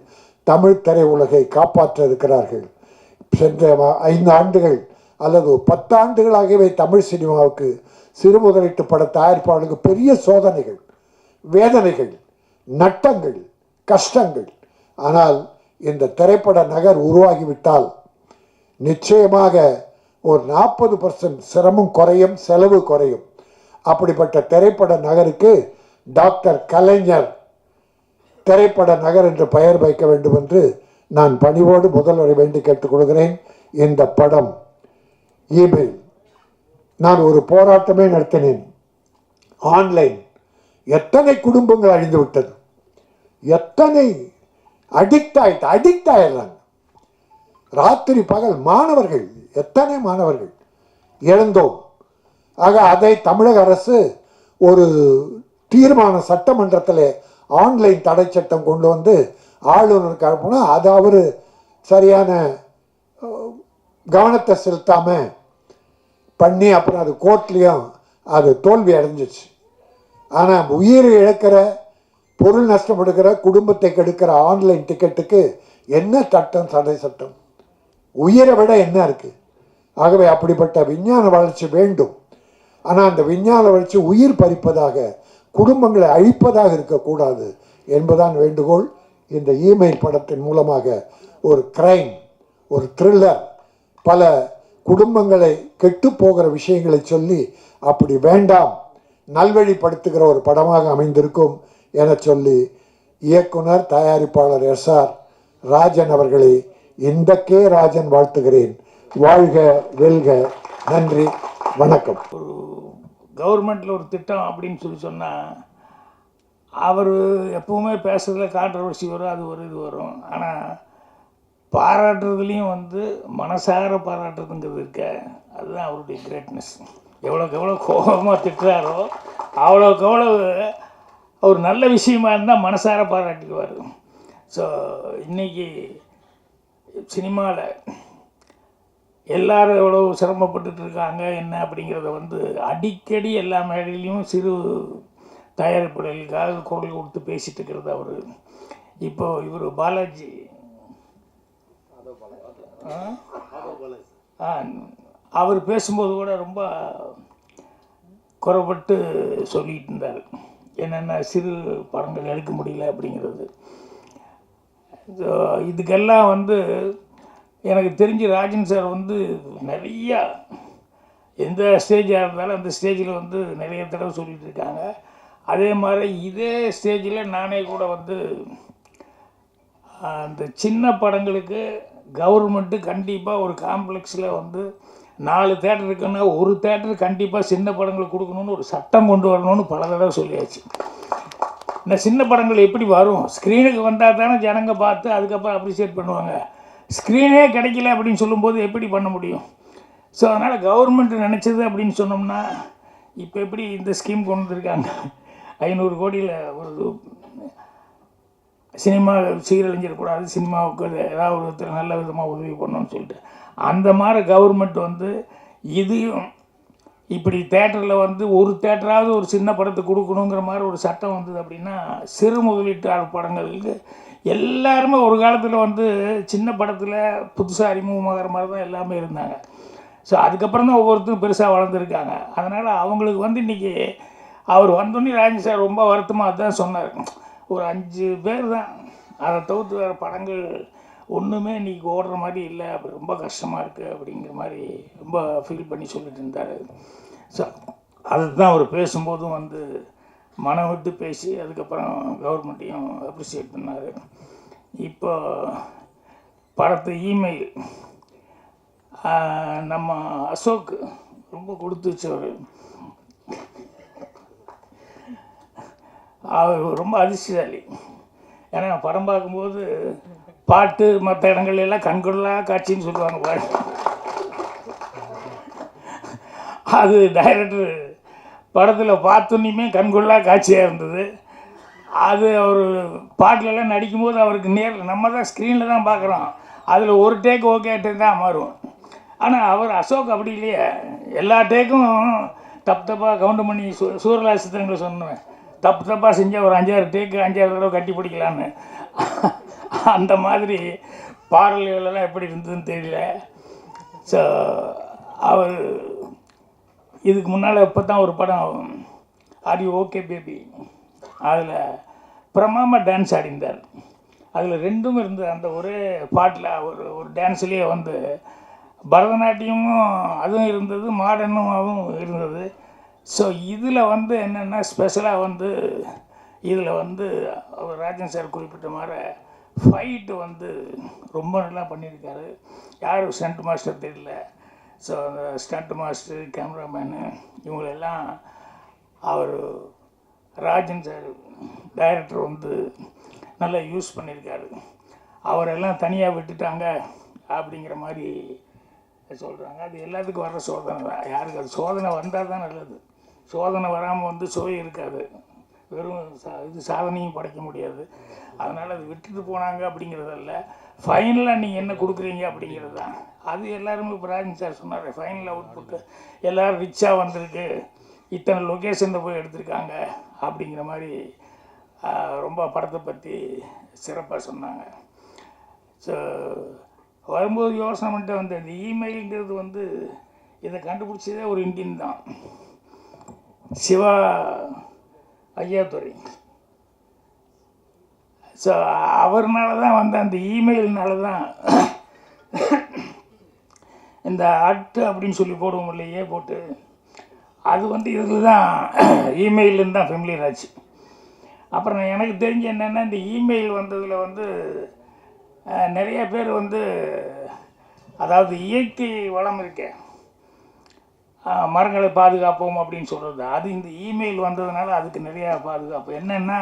தமிழ் திரையுலகை காப்பாற்ற இருக்கிறார்கள். சென்ற 5 ஆண்டுகள் அல்லது 10 ஆண்டுகளாகவே தமிழ் சினிமாவுக்கு சிறு முதலீட்டு பட தயாரிப்பாளர்களுக்கு பெரிய சோதனைகள், வேதனைகள், நட்டங்கள், கஷ்டங்கள். ஆனால் இந்த திரைப்பட நகர் உருவாகிவிட்டால் நிச்சயமாக ஒரு 40% சிரமம் குறையும், செலவு குறையும். அப்படிப்பட்ட திரைப்பட நகருக்கு டாக்டர் கலைஞர் திரைப்பட நகர் என்று பெயர் வைக்க வேண்டும் என்று நான் பணிவோடு முதல்வரை வேண்டி கேட்டுக்கொள்கிறேன். இந்த படம் இமெயில் நான் ஒரு போராட்டமே நடத்தினேன். ஆன்லைன் எத்தனை குடும்பங்கள் அழிந்து விட்டது, எத்தனை அடிக்ட் ஆயிடுறாங்க. ராத்திரி பகல் மாணவர்கள், எத்தனை மாணவர்கள் இழந்தோம். ஆக அதை தமிழக அரசு ஒரு தீர்மானம் சட்டமன்றத்தில் ஆன்லைன் தடை சட்டம் கொண்டு வந்து ஆளுநருக்கு அனுப்புனா அது அவர் சரியான கவனத்தை செலுத்தாமல் பண்ணி அப்புறம் அது கோர்ட்லேயும் அது தோல்வி அடைஞ்சிச்சு. ஆனால் உயிர் இழக்கிற, பொருள் நஷ்டம் எடுக்கிற, குடும்பத்தை கெடுக்கிற ஆன்லைன் டிக்கெட்டுக்கு என்ன சட்டம், தடை சட்டம்? உயிரை விட என்ன இருக்குது? ஆகவே அப்படிப்பட்ட விஞ்ஞான வளர்ச்சி வேண்டும். ஆனால் அந்த விஞ்ஞான வளர்ச்சி உயிர் பறிப்பதாக, குடும்பங்களை அழிப்பதாக இருக்கக்கூடாது என்பதான் வேண்டுகோள். இந்த இமெயில் படத்தின் மூலமாக ஒரு கிரைம், ஒரு த்ரில்லர், பல குடும்பங்களை கெட்டு போகிற விஷயங்களை சொல்லி அப்படி வேண்டாம், நல்வழிப்படுத்துகிற ஒரு படமாக அமைந்திருக்கும் என சொல்லி இயக்குனர் தயாரிப்பாளர் எஸ்ஆர் ராஜன் அவர்களை இந்த கே ராஜன் வாழ்த்துகிறேன். வாழ்க வெல்க. நன்றி, வணக்கம். ஒரு கவர்மெண்ட்டில் ஒரு திட்டம் அப்படின்னு சொன்னால் அவர் எப்பவுமே பேசுறதுல கான்ட்ரவர்சி வரும், அது ஒரு இது வரும். ஆனால் பாராட்டுறதுலேயும் மனசார பாராட்டுறதுங்கிறது இருக்க, அதுதான் அவருடைய கிரேட்னஸ். எவ்வளோக்கு எவ்வளோ கோபமாக திட்டுறாரோ அவ்வளோக்கு எவ்வளோ அவர் நல்ல விஷயமா இருந்தால் மனசார பாராட்டிக்குவார். ஸோ இன்றைக்கி சினிமாவில் எல்லாரும் எவ்வளோ சிரமப்பட்டுட்டு இருக்காங்க என்ன அப்படிங்கிறத அடிக்கடி எல்லா மேடையிலையும் சிறு தயாரிப்பாளர்களுக்காக குரல் கொடுத்து பேசிகிட்டு இருக்கிறது அவர். இப்போ இவர் பாலாஜி அவர் பேசும்போது கூட ரொம்ப குறைப்பட்டு சொல்லிகிட்டு இருந்தார், என்னென்ன சிறு படங்கள் எடுக்க முடியல அப்படிங்கிறது. இதுக்கெல்லாம் எனக்கு தெரிஞ்சு ராஜன் சார் நிறையா எந்த ஸ்டேஜாக இருந்தாலும் அந்த ஸ்டேஜில் நிறைய தடவை சொல்லிகிட்டு இருக்காங்க. அதே மாதிரி இதே ஸ்டேஜில் நானே கூட அந்த சின்ன படங்களுக்கு கவர்மெண்ட்டு கண்டிப்பாக ஒரு காம்ப்ளெக்ஸில் 4 தேட்டர் இருக்குன்னா ஒரு தேட்டர் கண்டிப்பாக சின்ன படங்களுக்கு கொடுக்கணும்னு ஒரு சட்டம் கொண்டு வரணும்னு பல தடவை சொல்லியாச்சு. இந்த சின்ன படங்கள் எப்படி வரும்? ஸ்க்ரீனுக்கு வந்தால் தானே ஜனங்க பார்த்து அதுக்கப்புறம் அப்ரிஷியேட் பண்ணுவாங்க. ஸ்க்ரீனே கிடைக்கல அப்படின்னு சொல்லும்போது எப்படி பண்ண முடியும்? ஸோ அதனால் கவர்மெண்ட் நினச்சது அப்படின்னு சொன்னோம்னா, இப்போ எப்படி இந்த ஸ்கீம் கொண்டு வந்திருக்காங்க, 500 கோடியில் ஒரு சினிமா சீரழிஞ்சிடக்கூடாது, சினிமாவுக்கு ஏதாவது ஒரு நல்ல விதமாக உதவி பண்ணணும்னு சொல்லிட்டு அந்த மாதிரி கவர்மெண்ட் இதையும் இப்படி தேட்டரில் ஒரு தேட்டராவது ஒரு சின்ன படத்தை கொடுக்கணுங்கிற மாதிரி ஒரு சட்டம் வந்தது அப்படின்னா, சிறு முதலீட்டாளர் படங்களுக்கு எல்லாருமே ஒரு காலத்தில் சின்ன படத்தில் புதுசாக அறிமுகமாகிற மாதிரி தான் எல்லாமே இருந்தாங்க. ஸோ அதுக்கப்புறம் தான் ஒவ்வொருத்தரும் பெருசாக வளர்ந்துருக்காங்க. அதனால் அவங்களுக்கு இன்றைக்கி அவர் வந்தோடனே ராஜன் சார் ரொம்ப வருத்தமாக அதுதான் சொன்னார், ஒரு 5 பேர் தான், அதை தவிர்த்து வேறு படங்கள் ஒன்றுமே இன்றைக்கி ஓடுற மாதிரி இல்லை, அப்படி ரொம்ப கஷ்டமாக இருக்குது அப்படிங்கிற மாதிரி ரொம்ப ஃபீல் பண்ணி சொல்லிட்டு இருந்தார். ஸோ அதுதான் அவர் பேசும்போதும் மனம் விட்டு பேசி அதுக்கப்புறம் கவர்மெண்ட்டையும் அப்ரிஷியேட் பண்ணார். இப்போ படத்து இமெயில் நம்ம அசோக் ரொம்ப கொடுத்து வச்சவர். அவர் ரொம்ப அதிர்ஷ்டசாலி. ஏன்னா படம் பார்க்கும்போது பாட்டு மற்ற இடங்கள்லாம் கண்கொள்ளா காட்சின்னு சொல்லுவாங்க பாட்டு. அது டைரக்டர் படத்தில் பார்த்தோன்னையுமே கண்கொள்ளா காட்சியாக இருந்தது. அது அவர் பாட்டிலெல்லாம் நடிக்கும்போது அவருக்கு நேரில் நம்ம தான் ஸ்க்ரீனில் தான் பார்க்குறோம், அதில் ஒரு டேக் ஓகே டேக் தான் மாறும். ஆனால் அவர் அசோக் அப்படி இல்லையே, எல்லா டேக்கும் தப்பாக கவுண்ட் பண்ணி சூரலாசித்தங்களை சொன்னேன், தப்பாக செஞ்சால் ஒரு 5-6 டேக்கு 5-6 தடவை கட்டி பிடிக்கலான்னு. அந்த மாதிரி பாடல்களெல்லாம் எப்படி இருந்ததுன்னு தெரியல. ஸோ அவர் இதுக்கு முன்னால் இப்போ தான் ஒரு படம் ஆர் யூ ஓகே பேபி, அதில் பிரமாமாக டான்ஸ் ஆடிந்தார். அதில் ரெண்டும் இருந்தது. அந்த ஒரே பாட்டில் ஒரு டான்ஸ்லேயே பரதநாட்டியமும் அதுவும் இருந்தது, மாடர்னுமாகவும் இருந்தது. ஸோ இதில் என்னென்னா ஸ்பெஷலாக இதில் அவர் ராஜன் சார் குறிப்பிட்ட மாதிரி ஃபைட்டு ரொம்ப நல்லா பண்ணியிருக்காரு. யார் ஸ்டண்ட் மாஸ்டர் தெரியல. ஸோ அந்த ஸ்டண்ட் மாஸ்டர், கேமராமேனு இவங்களெல்லாம் அவர் ராஜன் சார் டைரக்டர் வந்து நல்லா யூஸ் பண்ணியிருக்காரு. அவரெல்லாம் தனியாக விட்டுட்டாங்க அப்படிங்கிற மாதிரி சொல்கிறாங்க. அது எல்லாத்துக்கும் வர்ற சோதனை தான். யாருக்கு அது சோதனை வந்தால் தான் நல்லது. சோதனை வராமல் வந்து சுவை இருக்காது, வெறும் இது சாதனையும் படைக்க முடியாது. அதனால் அது விட்டுட்டு போனாங்க அப்படிங்கிறதல்ல, ஃபைனலாக நீங்கள் என்ன கொடுக்குறீங்க அப்படிங்கிறது தான். அது எல்லாருமே இப்போ ராஜன் சார் சொன்னார், ஃபைனல் அவுட்புட்டு எல்லோரும் ரிச்சாக வந்திருக்கு, இத்தனை லொக்கேஷனில் போய் எடுத்திருக்காங்க அப்படிங்கிற மாதிரி ரொம்ப படத்தை பற்றி சிறப்பாக சொன்னாங்க. ஸோ வரும்போது யோசனை பண்ணிட்டு வந்து இந்த இமெயிலுங்கிறது வந்து இதை கண்டுபிடிச்சதே ஒரு இந்தியன் தான், சிவா ஐயாத்துறை. ஸோ அவர்னால தான் வந்து அந்த இமெயில்னால தான் இந்த அட்டு அப்படின்னு சொல்லி போடுவோம் இல்லையே போட்டு, அது வந்து இதில் தான் இமெயிலுன்னு தான் ஃபெமிலியர் ஆச்சு. அப்புறம் எனக்கு தெரிஞ்ச என்னென்னா, இந்த இமெயில் வந்ததில் வந்து நிறைய பேர் வந்து, அதாவது இயற்கை வளம் இருக்கே, மரங்களை பாதுகாப்போம் அப்படின்னு சொல்கிறது, அது இந்த இமெயில் வந்ததுனால அதுக்கு நிறையா பாதுகாப்பு. என்னென்னா,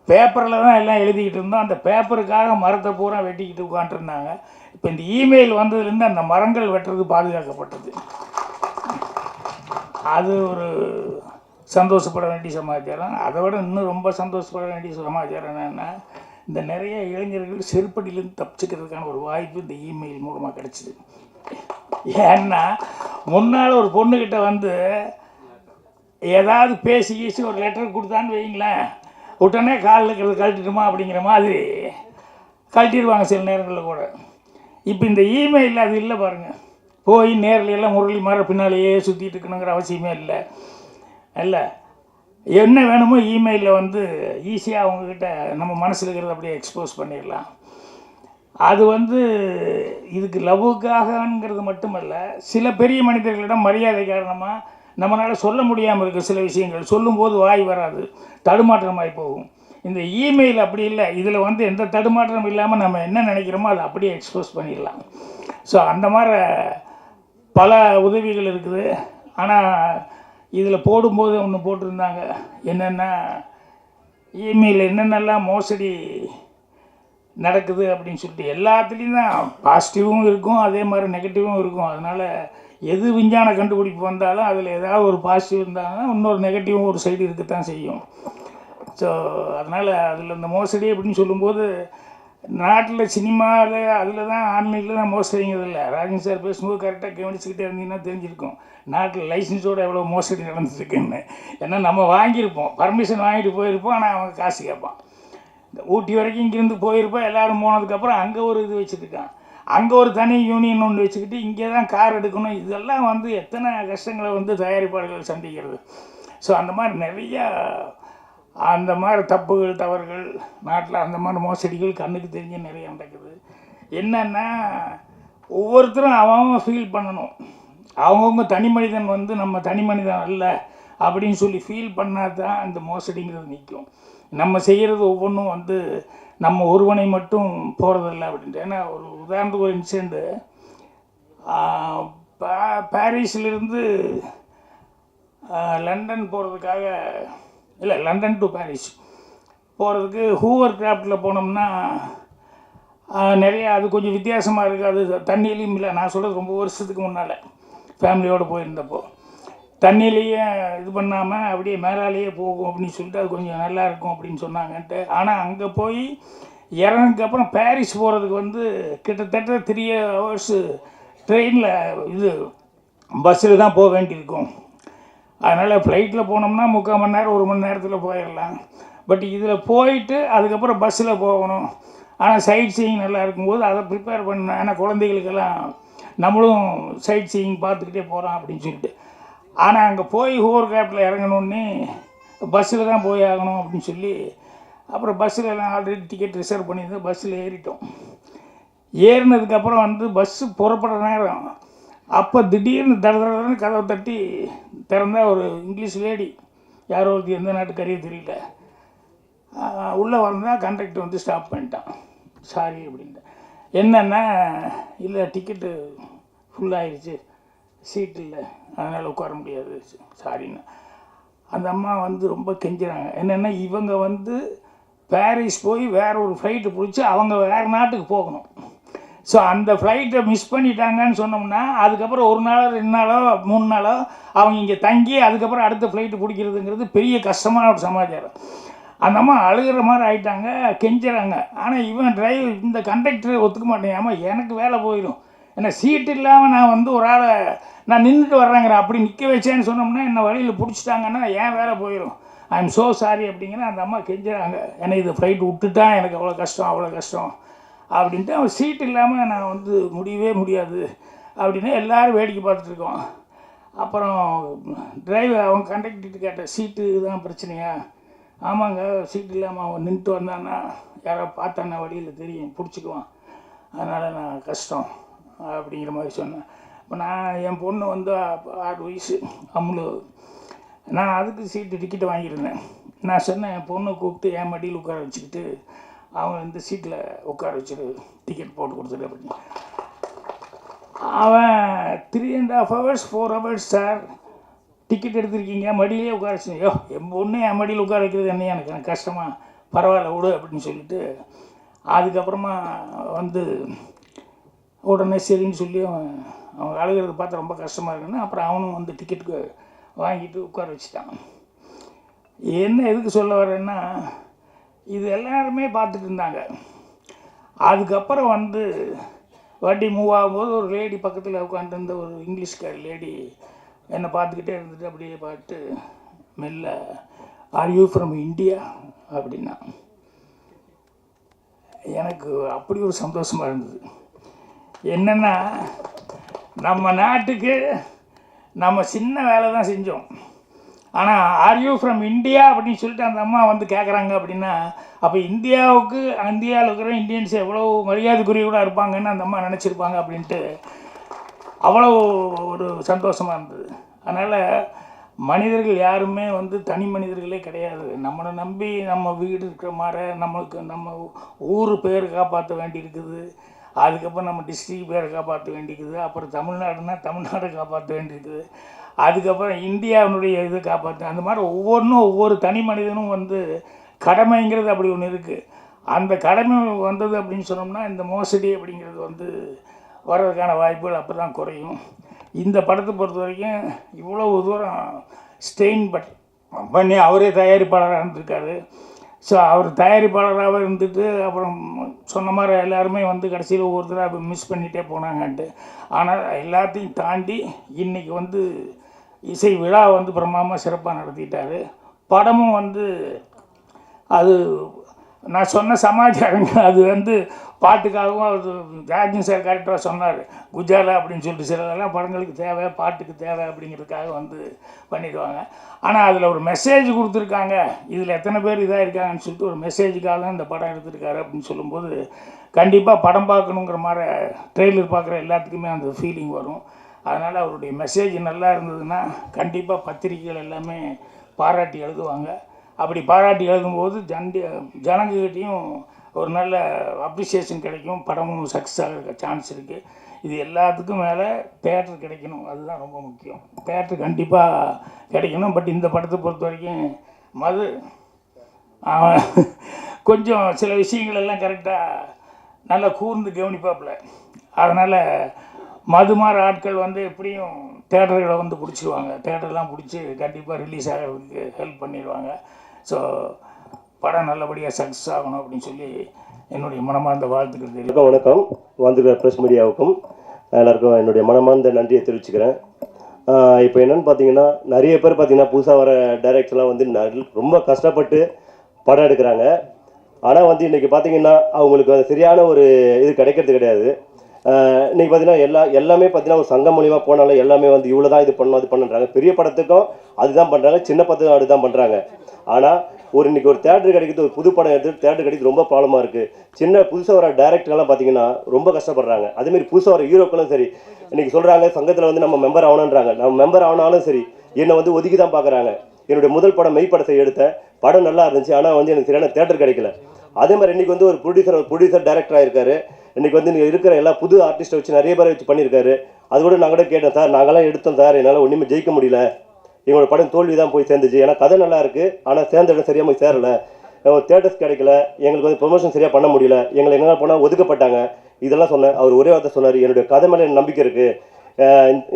பேப்பரில் தான் எல்லாம் எழுதிக்கிட்டு இருந்தோம், அந்த பேப்பருக்காக மரத்தை பூரா வெட்டிக்கிட்டு உட்காந்துருந்தாங்க. இப்போ இந்த இமெயில் வந்ததுலேருந்து அந்த மரங்கள் வெட்டுறது பாதுகாக்கப்பட்டது. அது ஒரு சந்தோஷப்பட வேண்டிய சமாச்சாரம். அதை விட இன்னும் ரொம்ப சந்தோஷப்பட வேண்டிய சமாச்சாரம் என்னென்னா, இந்த நிறைய இளைஞர்கள் செருப்படியிலேருந்து தப்பிச்சுக்கிறதுக்கான ஒரு வாய்ப்பு இந்த இமெயில் மூலமாக கிடச்சிது. ஏன்னா முன்னால் ஒரு பொண்ணுக்கிட்ட வந்து ஏதாவது பேசி ஒரு லெட்டர் கொடுத்தான்னு வைங்களேன், உடனே காலில் இருக்கிறது கழட்டிடுமா அப்படிங்கிற மாதிரி கழட்டிடுவாங்க சில நேரங்களில் கூட. இப்போ இந்த இமெயில் அது இல்லை பாருங்கள், போய் நேரில் எல்லாம் முரளி மாற பின்னாலேயே சுற்றிட்டு இருக்கணுங்கிற அவசியமே இல்லை. இல்லை, என்ன வேணுமோ இமெயிலில் வந்து ஈஸியாக அவங்கக்கிட்ட நம்ம மனசில் இருக்கிறத அப்படியே எக்ஸ்போஸ் பண்ணிடலாம். அது வந்து இதுக்கு லவ்வுக்காகங்கிறது மட்டுமல்ல, சில பெரிய மனிதர்களிடம் மரியாதை காரணமாக நம்மளால் சொல்ல முடியாமல் இருக்க சில விஷயங்கள் சொல்லும்போது வாய் வராது, தடுமாற்றமாகி போகும். இந்த இமெயில் அப்படி இல்லை, இதில் வந்து எந்த தடுமாற்றம் இல்லாமல் நம்ம என்ன நினைக்கிறோமோ அதை அப்படியே எக்ஸ்போஸ் பண்ணிடலாம். ஸோ அந்த மாதிரி பல உதவிகள் இருக்குது. ஆனால் இதில் போடும்போது ஒன்று போட்டிருந்தாங்க, என்னென்னா இமெயில் என்னென்னலாம் மோசடி நடக்குது அப்படின்னு சொல்லிட்டு. எல்லாத்துலேயும் தான் பாசிட்டிவும் இருக்கும், அதே மாதிரி நெகட்டிவும் இருக்கும். அதனால் எது விஞ்ஞான கண்டுபிடிப்பு வந்தாலும் அதில் ஏதாவது ஒரு பாசிட்டிவ் இருந்தாங்கன்னா இன்னொரு நெகட்டிவும் ஒரு சைடு இருக்கத்தான் செய்யும். ஸோ அதனால் அதில் இந்த மோசடி அப்படின்னு சொல்லும்போது, நாட்டில் சினிமாவில் அதில் தான் ஆன்லைனில் தான் மோசடிங்கிறது இல்லை. ராஜன் சார் பேசும்போது கரெக்டாக கவனிச்சுக்கிட்டே இருந்தீங்கன்னா தெரிஞ்சிருக்கும் நாட்டில் லைசன்ஸோடு எவ்வளோ மோசடி நடந்துருக்குன்னு. ஏன்னா நம்ம வாங்கியிருப்போம், பர்மிஷன் வாங்கிட்டு போயிருப்போம், ஆனால் அவங்க காசு கேட்பான். இந்த ஊட்டி வரைக்கும் இங்கேருந்து போயிருப்போம், எல்லோரும் போனதுக்கப்புறம் அங்கே ஒரு இது வச்சுருக்கான், அங்கே ஒரு தனி யூனியன் ஒன்று வச்சுக்கிட்டு இங்கே தான் கார் எடுக்கணும். இதெல்லாம் வந்து எத்தனை கஷ்டங்களை வந்து தயாரிப்பாளர்கள் சந்திக்கிறது. ஸோ அந்த மாதிரி நிறையா அந்த மாதிரி தப்புகள் தவறுகள் நாட்டில் அந்த மாதிரி மோசடிகள் கண்ணுக்கு தெரிஞ்ச நிறைய நடக்குது. என்னென்னா ஒவ்வொருத்தரும் அவன் ஃபீல் பண்ணணும், அவங்கவுங்க தனி மனிதன் வந்து நம்ம தனி மனிதன் அல்ல அப்படின்னு சொல்லி ஃபீல் பண்ணால் தான் அந்த மோசடிங்கிறது நிற்கும். நம்ம செய்கிறது ஒவ்வொன்றும் வந்து நம்ம ஒருவனை மட்டும் போகிறதில்ல அப்படின்ட்டு. ஏன்னா ஒரு உதாரணத்துக்கு ஒரு இன்சிடெண்ட்டு, பாரிஸிலிருந்து லண்டன் போகிறதுக்காக, இல்லை லண்டன் டு பாரிஸ் போகிறதுக்கு ஹூவர் கிராஃப்டில் போனோம்னா நிறையா அது கொஞ்சம் வித்தியாசமாக இருக்குது. அது தண்ணியிலையும் இல்லை, நான் சொல்கிறது ரொம்ப வருஷத்துக்கு முன்னால் ஃபேமிலியோடு போயிருந்தப்போ, தண்ணியிலேயே இது பண்ணாமல் அப்படியே மேலாலேயே போகும் அப்படின்னு சொல்லிட்டு அது கொஞ்சம் நல்லா இருக்கும் அப்படின்னு சொன்னாங்கன்ட்டு. ஆனால் அங்கே போய் இறங்கினதுக்கப்புறம் பாரிஸ் போகிறதுக்கு வந்து கிட்டத்தட்ட 3 hours ட்ரெயினில் இது பஸ்ஸில் தான் போக வேண்டியிருக்கும். அதனால் ஃப்ளைட்டில் போனோம்னா 3/4 மணி நேரம் 1 மணி நேரத்தில் போயிடலாம். பட் இதில் போயிட்டு அதுக்கப்புறம் பஸ்ஸில் போகணும். ஆனால் சைட் சீயிங் நல்லா இருக்கும்போது அதை ப்ரிப்பேர் பண்ண, ஆனால் குழந்தைகளுக்கெல்லாம் நம்மளும் சைட் சீயிங் பார்த்துக்கிட்டே போகிறோம் அப்படின்னு சொல்லிட்டு. ஆனால் அங்கே போய் ஹோவர் கிராஃப்டில் இறங்கணுன்னே பஸ்ஸில் தான் போய் ஆகணும் அப்படின்னு சொல்லி, அப்புறம் பஸ்ஸில் எல்லாம் ஆல்ரெடி டிக்கெட் ரிசர்வ் பண்ணியிருந்தோம், பஸ்ஸில் ஏறிட்டோம். ஏறினதுக்கப்புறம் வந்து பஸ்ஸு புறப்படுற நேரம், அப்போ திடீர்னு தடன்னு கதவை தட்டி திறந்தா ஒரு இங்கிலீஷ் லேடி, யாரோ ஒருத்தி, எந்த நாட்டுக்காரியே தெரியல, உள்ளே வந்தால் கண்டக்டர் வந்து ஸ்டாப் பண்ணிட்டான். சாரி அப்படின்ட்டு. என்னென்னா, இல்லை டிக்கெட்டு ஃபுல்லாகிடுச்சு, சீட் இல்லை, அதனால் உட்கார முடியாது, சாரின்னு. அந்த அம்மா வந்து ரொம்ப கெஞ்சுறாங்க. என்னென்னா இவங்க வந்து பாரிஸ் போய் வேற ஒரு ஃப்ளைட்டு பிடிச்சி அவங்க வேறு நாட்டுக்கு போகணும். ஸோ அந்த ஃப்ளைட்டை மிஸ் பண்ணிட்டாங்கன்னு சொன்னோம்னா அதுக்கப்புறம் 1 நாளோ 2 நாளோ 3 நாளோ அவங்க இங்கே தங்கி அதுக்கப்புறம் அடுத்த ஃப்ளைட்டு பிடிக்கிறதுங்கிறது பெரிய கஷ்டமான ஒரு சமாச்சாரம். அந்த அம்மா அழுகிற மாதிரி ஆகிட்டாங்க, கெஞ்சுறாங்க. ஆனால் இவன் இந்த கண்டக்டர் ஒத்துக்க மாட்டேன். எனக்கு வேலை போயிடும், ஏன்னா சீட்டு இல்லாமல் நான் வந்து ஒரு ஆளை நான் நின்றுட்டு வர்றேங்கிறேன், அப்படி நிற்க வச்சேன்னு சொன்னோம்னா என்ன வழியில் பிடிச்சிட்டாங்கன்னா என் வேலை போயிடும், ஐ எம் ஸோ சாரி அப்படிங்கிற அந்த அம்மா கெஞ்சுறாங்க. ஏன்னா இது ஃப்ளைட் விட்டுட்டா எனக்கு அவ்வளோ கஷ்டம் அவ்வளோ கஷ்டம் அப்படின்ட்டு. அவன் சீட் இல்லாமல் நான் வந்து முடியவே முடியாது அப்படின்னு எல்லோரும் வேடிக்கை பார்த்துட்ருக்கோம். அப்புறம் டிரைவர் அவன் கண்டக்டர்கிட்ட கேட்டேன், சீட்டு தான் பிரச்சனையா? ஆமாங்க, சீட்டு இல்லாமல் அவன் நின்றுட்டு வந்தான்னா யாரோ பார்த்தான்னா வழியில் தெரியும், பிடிச்சிக்குவான், அதனால் நான் கஷ்டம் அப்படிங்கிற மாதிரி சொன்னேன். இப்போ நான் என் பொண்ணு வந்து 6 வயசு அம்முலு, நான் அதுக்கு சீட்டு டிக்கெட்டு வாங்கியிருந்தேன். நான் சொன்னேன் என் பொண்ணை கூப்பிட்டு என் மடியில் உட்கார வச்சுக்கிட்டு அவங்க இந்த சீட்டில் உட்கார வச்சுட்டு டிக்கெட் போட்டு கொடுத்துரு அப்படின்னு. அவன் 3.5 hours 4 hours சார் டிக்கெட் எடுத்திருக்கீங்க, மடியிலே உட்கார வச்சு, என் பொண்ணு என் மடியில் உட்கார வைக்கிறது என்ன எனக்கு கஷ்டமாக, பரவாயில்ல விடு அப்படின்னு சொல்லிட்டு அதுக்கப்புறமா வந்து உடனே சரின்னு சொல்லி அவங்க அழுகிறத பார்த்து ரொம்ப கஷ்டமாக இருக்குன்னு அப்புறம் அவனும் வந்து டிக்கெட்டுக்கு வாங்கிட்டு உட்கார வச்சுட்டான். என்ன எதுக்கு சொல்ல வரேன்னா, இது எல்லாருமே பார்த்துட்டு இருந்தாங்க. அதுக்கப்புறம் வந்து வண்டி மூவ் ஆகும்போது ஒரு லேடி பக்கத்தில் உட்காந்துருந்த ஒரு இங்கிலீஷ்கார லேடி என்னை பார்த்துக்கிட்டே இருந்துட்டு அப்படியே பார்த்து மெல்ல, ஆர் யூ ஃப்ரம் இந்தியா அப்படின்னா. எனக்கு அப்படி ஒரு சந்தோஷமாக இருந்தது. என்னென்னா நம்ம நாட்டுக்கு நம்ம சின்ன வேலை தான் செஞ்சோம், ஆனால் ஆர் யூ ஃப்ரம் இந்தியா அப்படின்னு சொல்லிட்டு அந்த அம்மா வந்து கேட்குறாங்க அப்படின்னா, அப்போ இந்தியாவில் இருக்கிற இந்தியன்ஸ் எவ்வளோ மரியாதைக்குரியவர்களாக இருப்பாங்கன்னு அந்த அம்மா நினச்சிருப்பாங்க அப்படின்ட்டு அவ்வளோ ஒரு சந்தோஷமாக இருந்தது. அதனால் மனிதர்கள் யாருமே வந்து தனி மனிதர்களே கிடையாது. நம்மளை நம்பி நம்ம வீடு இருக்கிற மாதிரி நம்மளுக்கு நம்ம ஊர் பேர் காப்பாற்ற வேண்டியிருக்குது, அதுக்கப்புறம் நம்ம டிஸ்ட்ரிக்ட் பேரை காப்பாற்ற வேண்டியிருக்குது, அப்புறம் தமிழ்நாடுனா தமிழ்நாடை காப்பாற்ற வேண்டியிருக்குது, அதுக்கப்புறம் இந்தியாவினுடைய இது காப்பாற்ற, அந்த மாதிரி ஒவ்வொன்றும் ஒவ்வொரு தனி மனிதனும் வந்து கடமைங்கிறது அப்படி ஒன்று இருக்குது. அந்த கடமை வந்தது அப்படின்னு சொன்னோம்னா இந்த மோசடி அப்படிங்கிறது வந்து வர்றதுக்கான வாய்ப்புகள் அப்போ தான் குறையும். இந்த படத்தை பொறுத்த வரைக்கும் இவ்வளவு தூரம் ஸ்டெயின் பண்ணி அவரே தயாரிப்பாளராக இருந்திருக்காரு. ஸோ அவர் தயாரிப்பாளராக இருந்துட்டு அப்புறம் சொன்ன மாதிரி எல்லாருமே வந்து கடைசியில் ஒவ்வொருத்தராக மிஸ் பண்ணிகிட்டே போனாங்கன்ட்டு. ஆனால் எல்லாத்தையும் தாண்டி இன்றைக்கி வந்து இசை விழா வந்து பிரமாதமாக சிறப்பாக நடத்திட்டார். படமும் வந்து அது நான் சொன்ன சமாச்சாரங்கள் அது வந்து பாட்டுக்காகவும் அது ராஜன் சார் கரெக்டாக சொன்னார், குஜாலா அப்படின்னு சொல்லிட்டு சிலதெல்லாம் படங்களுக்கு தேவை, பாட்டுக்கு தேவை அப்படிங்கிறதுக்காக வந்து பண்ணிடுவாங்க. ஆனால் அதில் ஒரு மெசேஜ் கொடுத்துருக்காங்க, இதில் எத்தனை பேர் இதாக இருக்காங்கன்னு சொல்லிட்டு ஒரு மெசேஜுக்காக தான் இந்த படம் எடுத்திருக்காரு அப்படின்னு சொல்லும்போது கண்டிப்பாக படம் பார்க்கணுங்கிற மாதிரி ட்ரெய்லர் பார்க்குற எல்லாத்துக்குமே அந்த ஃபீலிங் வரும். அதனால் அவருடைய மெசேஜ் நல்லா இருந்ததுன்னா கண்டிப்பாக பத்திரிகைகள் எல்லாமே பாராட்டி எழுதுவாங்க. அப்படி பாராட்டி எழுதும்போது ஜனங்ககிட்டையும் ஒரு நல்ல அப்ரிசியேஷன் கிடைக்கும், படமும் சக்ஸஸ் ஆகிற சான்ஸ் இருக்குது. இது எல்லாத்துக்கும் மேலே தேட்டர் கிடைக்கணும், அதுதான் ரொம்ப முக்கியம். தேட்டர் கண்டிப்பாக கிடைக்கணும். பட் இந்த படத்தை பொறுத்த வரைக்கும் மது கொஞ்சம் சில விஷயங்கள் எல்லாம் கரெக்டாக நல்லா கூர்ந்து கவனிப்பாப்புல. அதனால் மது மாதிரி ஆட்கள் வந்து எப்படியும் தேட்டர்களை வந்து பிடிச்சிடுவாங்க, தேட்டர்லாம் பிடிச்சி கண்டிப்பாக ரிலீஸ் ஆகிறதுக்கு ஹெல்ப் பண்ணிடுவாங்க. ஸோ படம் நல்லபடியாக சக்ஸஸ் ஆகணும் அப்படின்னு சொல்லி என்னுடைய மனமார்ந்த வாழ்த்துக்கள் தெரியும். வணக்கம், வந்துருக்கிற ப்ரெஸ் மீடியாவுக்கும் எல்லாருக்கும் என்னுடைய மனமார்ந்த நன்றியை தெரிவிச்சுக்கிறேன். இப்போ என்னென்னு பார்த்தீங்கன்னா, நிறைய பேர் பார்த்தீங்கன்னா புதுசாக வர டைரக்டர்லாம் வந்து ரொம்ப கஷ்டப்பட்டு படம் எடுக்கிறாங்க. ஆனால் வந்து இன்றைக்கி பார்த்தீங்கன்னா அவங்களுக்கு அது சரியான ஒரு இது கிடைக்கிறது கிடையாது. இன்றைக்கி பார்த்தீங்கன்னா எல்லாமே பார்த்தீங்கன்னா ஒரு சங்கம் மூலிமா போனாலும் எல்லாமே வந்து இவ்வளோ தான் இது பண்ணணும் அது பண்ணுறாங்க. பெரிய படத்துக்கும் அதுதான் பண்ணுறாங்க, சின்ன படத்துக்கும் அதுதான் பண்ணுறாங்க. ஆனால் இன்றைக்கி ஒரு தேட்டர் கிடைக்கிறது, ஒரு புது படம் எடுத்து தேட்டர் கிடைக்கிறது ரொம்ப ப்ராப்ளமாக இருக்குது. புதுசாக வர டேரக்டர்லாம் பார்த்தீங்கன்னா ரொம்ப கஷ்டப்படுறாங்க. அதேமாரி புதுசாக வர ஹீரோக்களும் சரி இன்றைக்கி சொல்கிறாங்க சங்கத்தில் வந்து நம்ம மெம்பர் ஆகணுன்றாங்க. நம்ம மெம்பர் ஆனாலும் சரி என்னை வந்து ஒதுக்கி தான் பார்க்குறாங்க. என்னுடைய முதல் படம் மெய்ப்படத்தை எடுத்தேன், படம் நல்லா இருந்துச்சு, ஆனால் வந்து எனக்கு சரியான தேட்டர் கிடைக்கல. அதே மாதிரி இன்றைக்கி வந்து ஒரு ப்ரொடியூசர் டைரக்டராக இருக்கார். இன்றைக்கி வந்து நீங்கள் இருக்கிற எல்லா புது ஆர்டிஸ்ட்டை வச்சு நிறைய பேரை வச்சு பண்ணியிருக்காரு. அது கூட நான் கூட கேட்டேன், சார் நாங்களாம் எடுத்தோம் சார், என்னால் ஒன்றுமே ஜெயிக்க முடியல, எங்களோட படம் தோல்வி தான் போய் சேர்ந்துச்சு. ஏன்னா கதை நல்லா இருக்குது, ஆனால் சேர்ந்த இடம் சரியாக போய் சேரலை, தேட்டர்ஸ் கிடைக்கல, எங்களுக்கு வந்து ப்ரொமோஷன் சரியாக பண்ண முடியல, எங்களை எங்கே போனால் ஒதுக்கப்பட்டாங்க, இதெல்லாம் சொன்னேன். அவர் ஒரே வார்த்தை சொன்னார், என்னுடைய கதை மேலே எனக்கு நம்பிக்கை இருக்குது,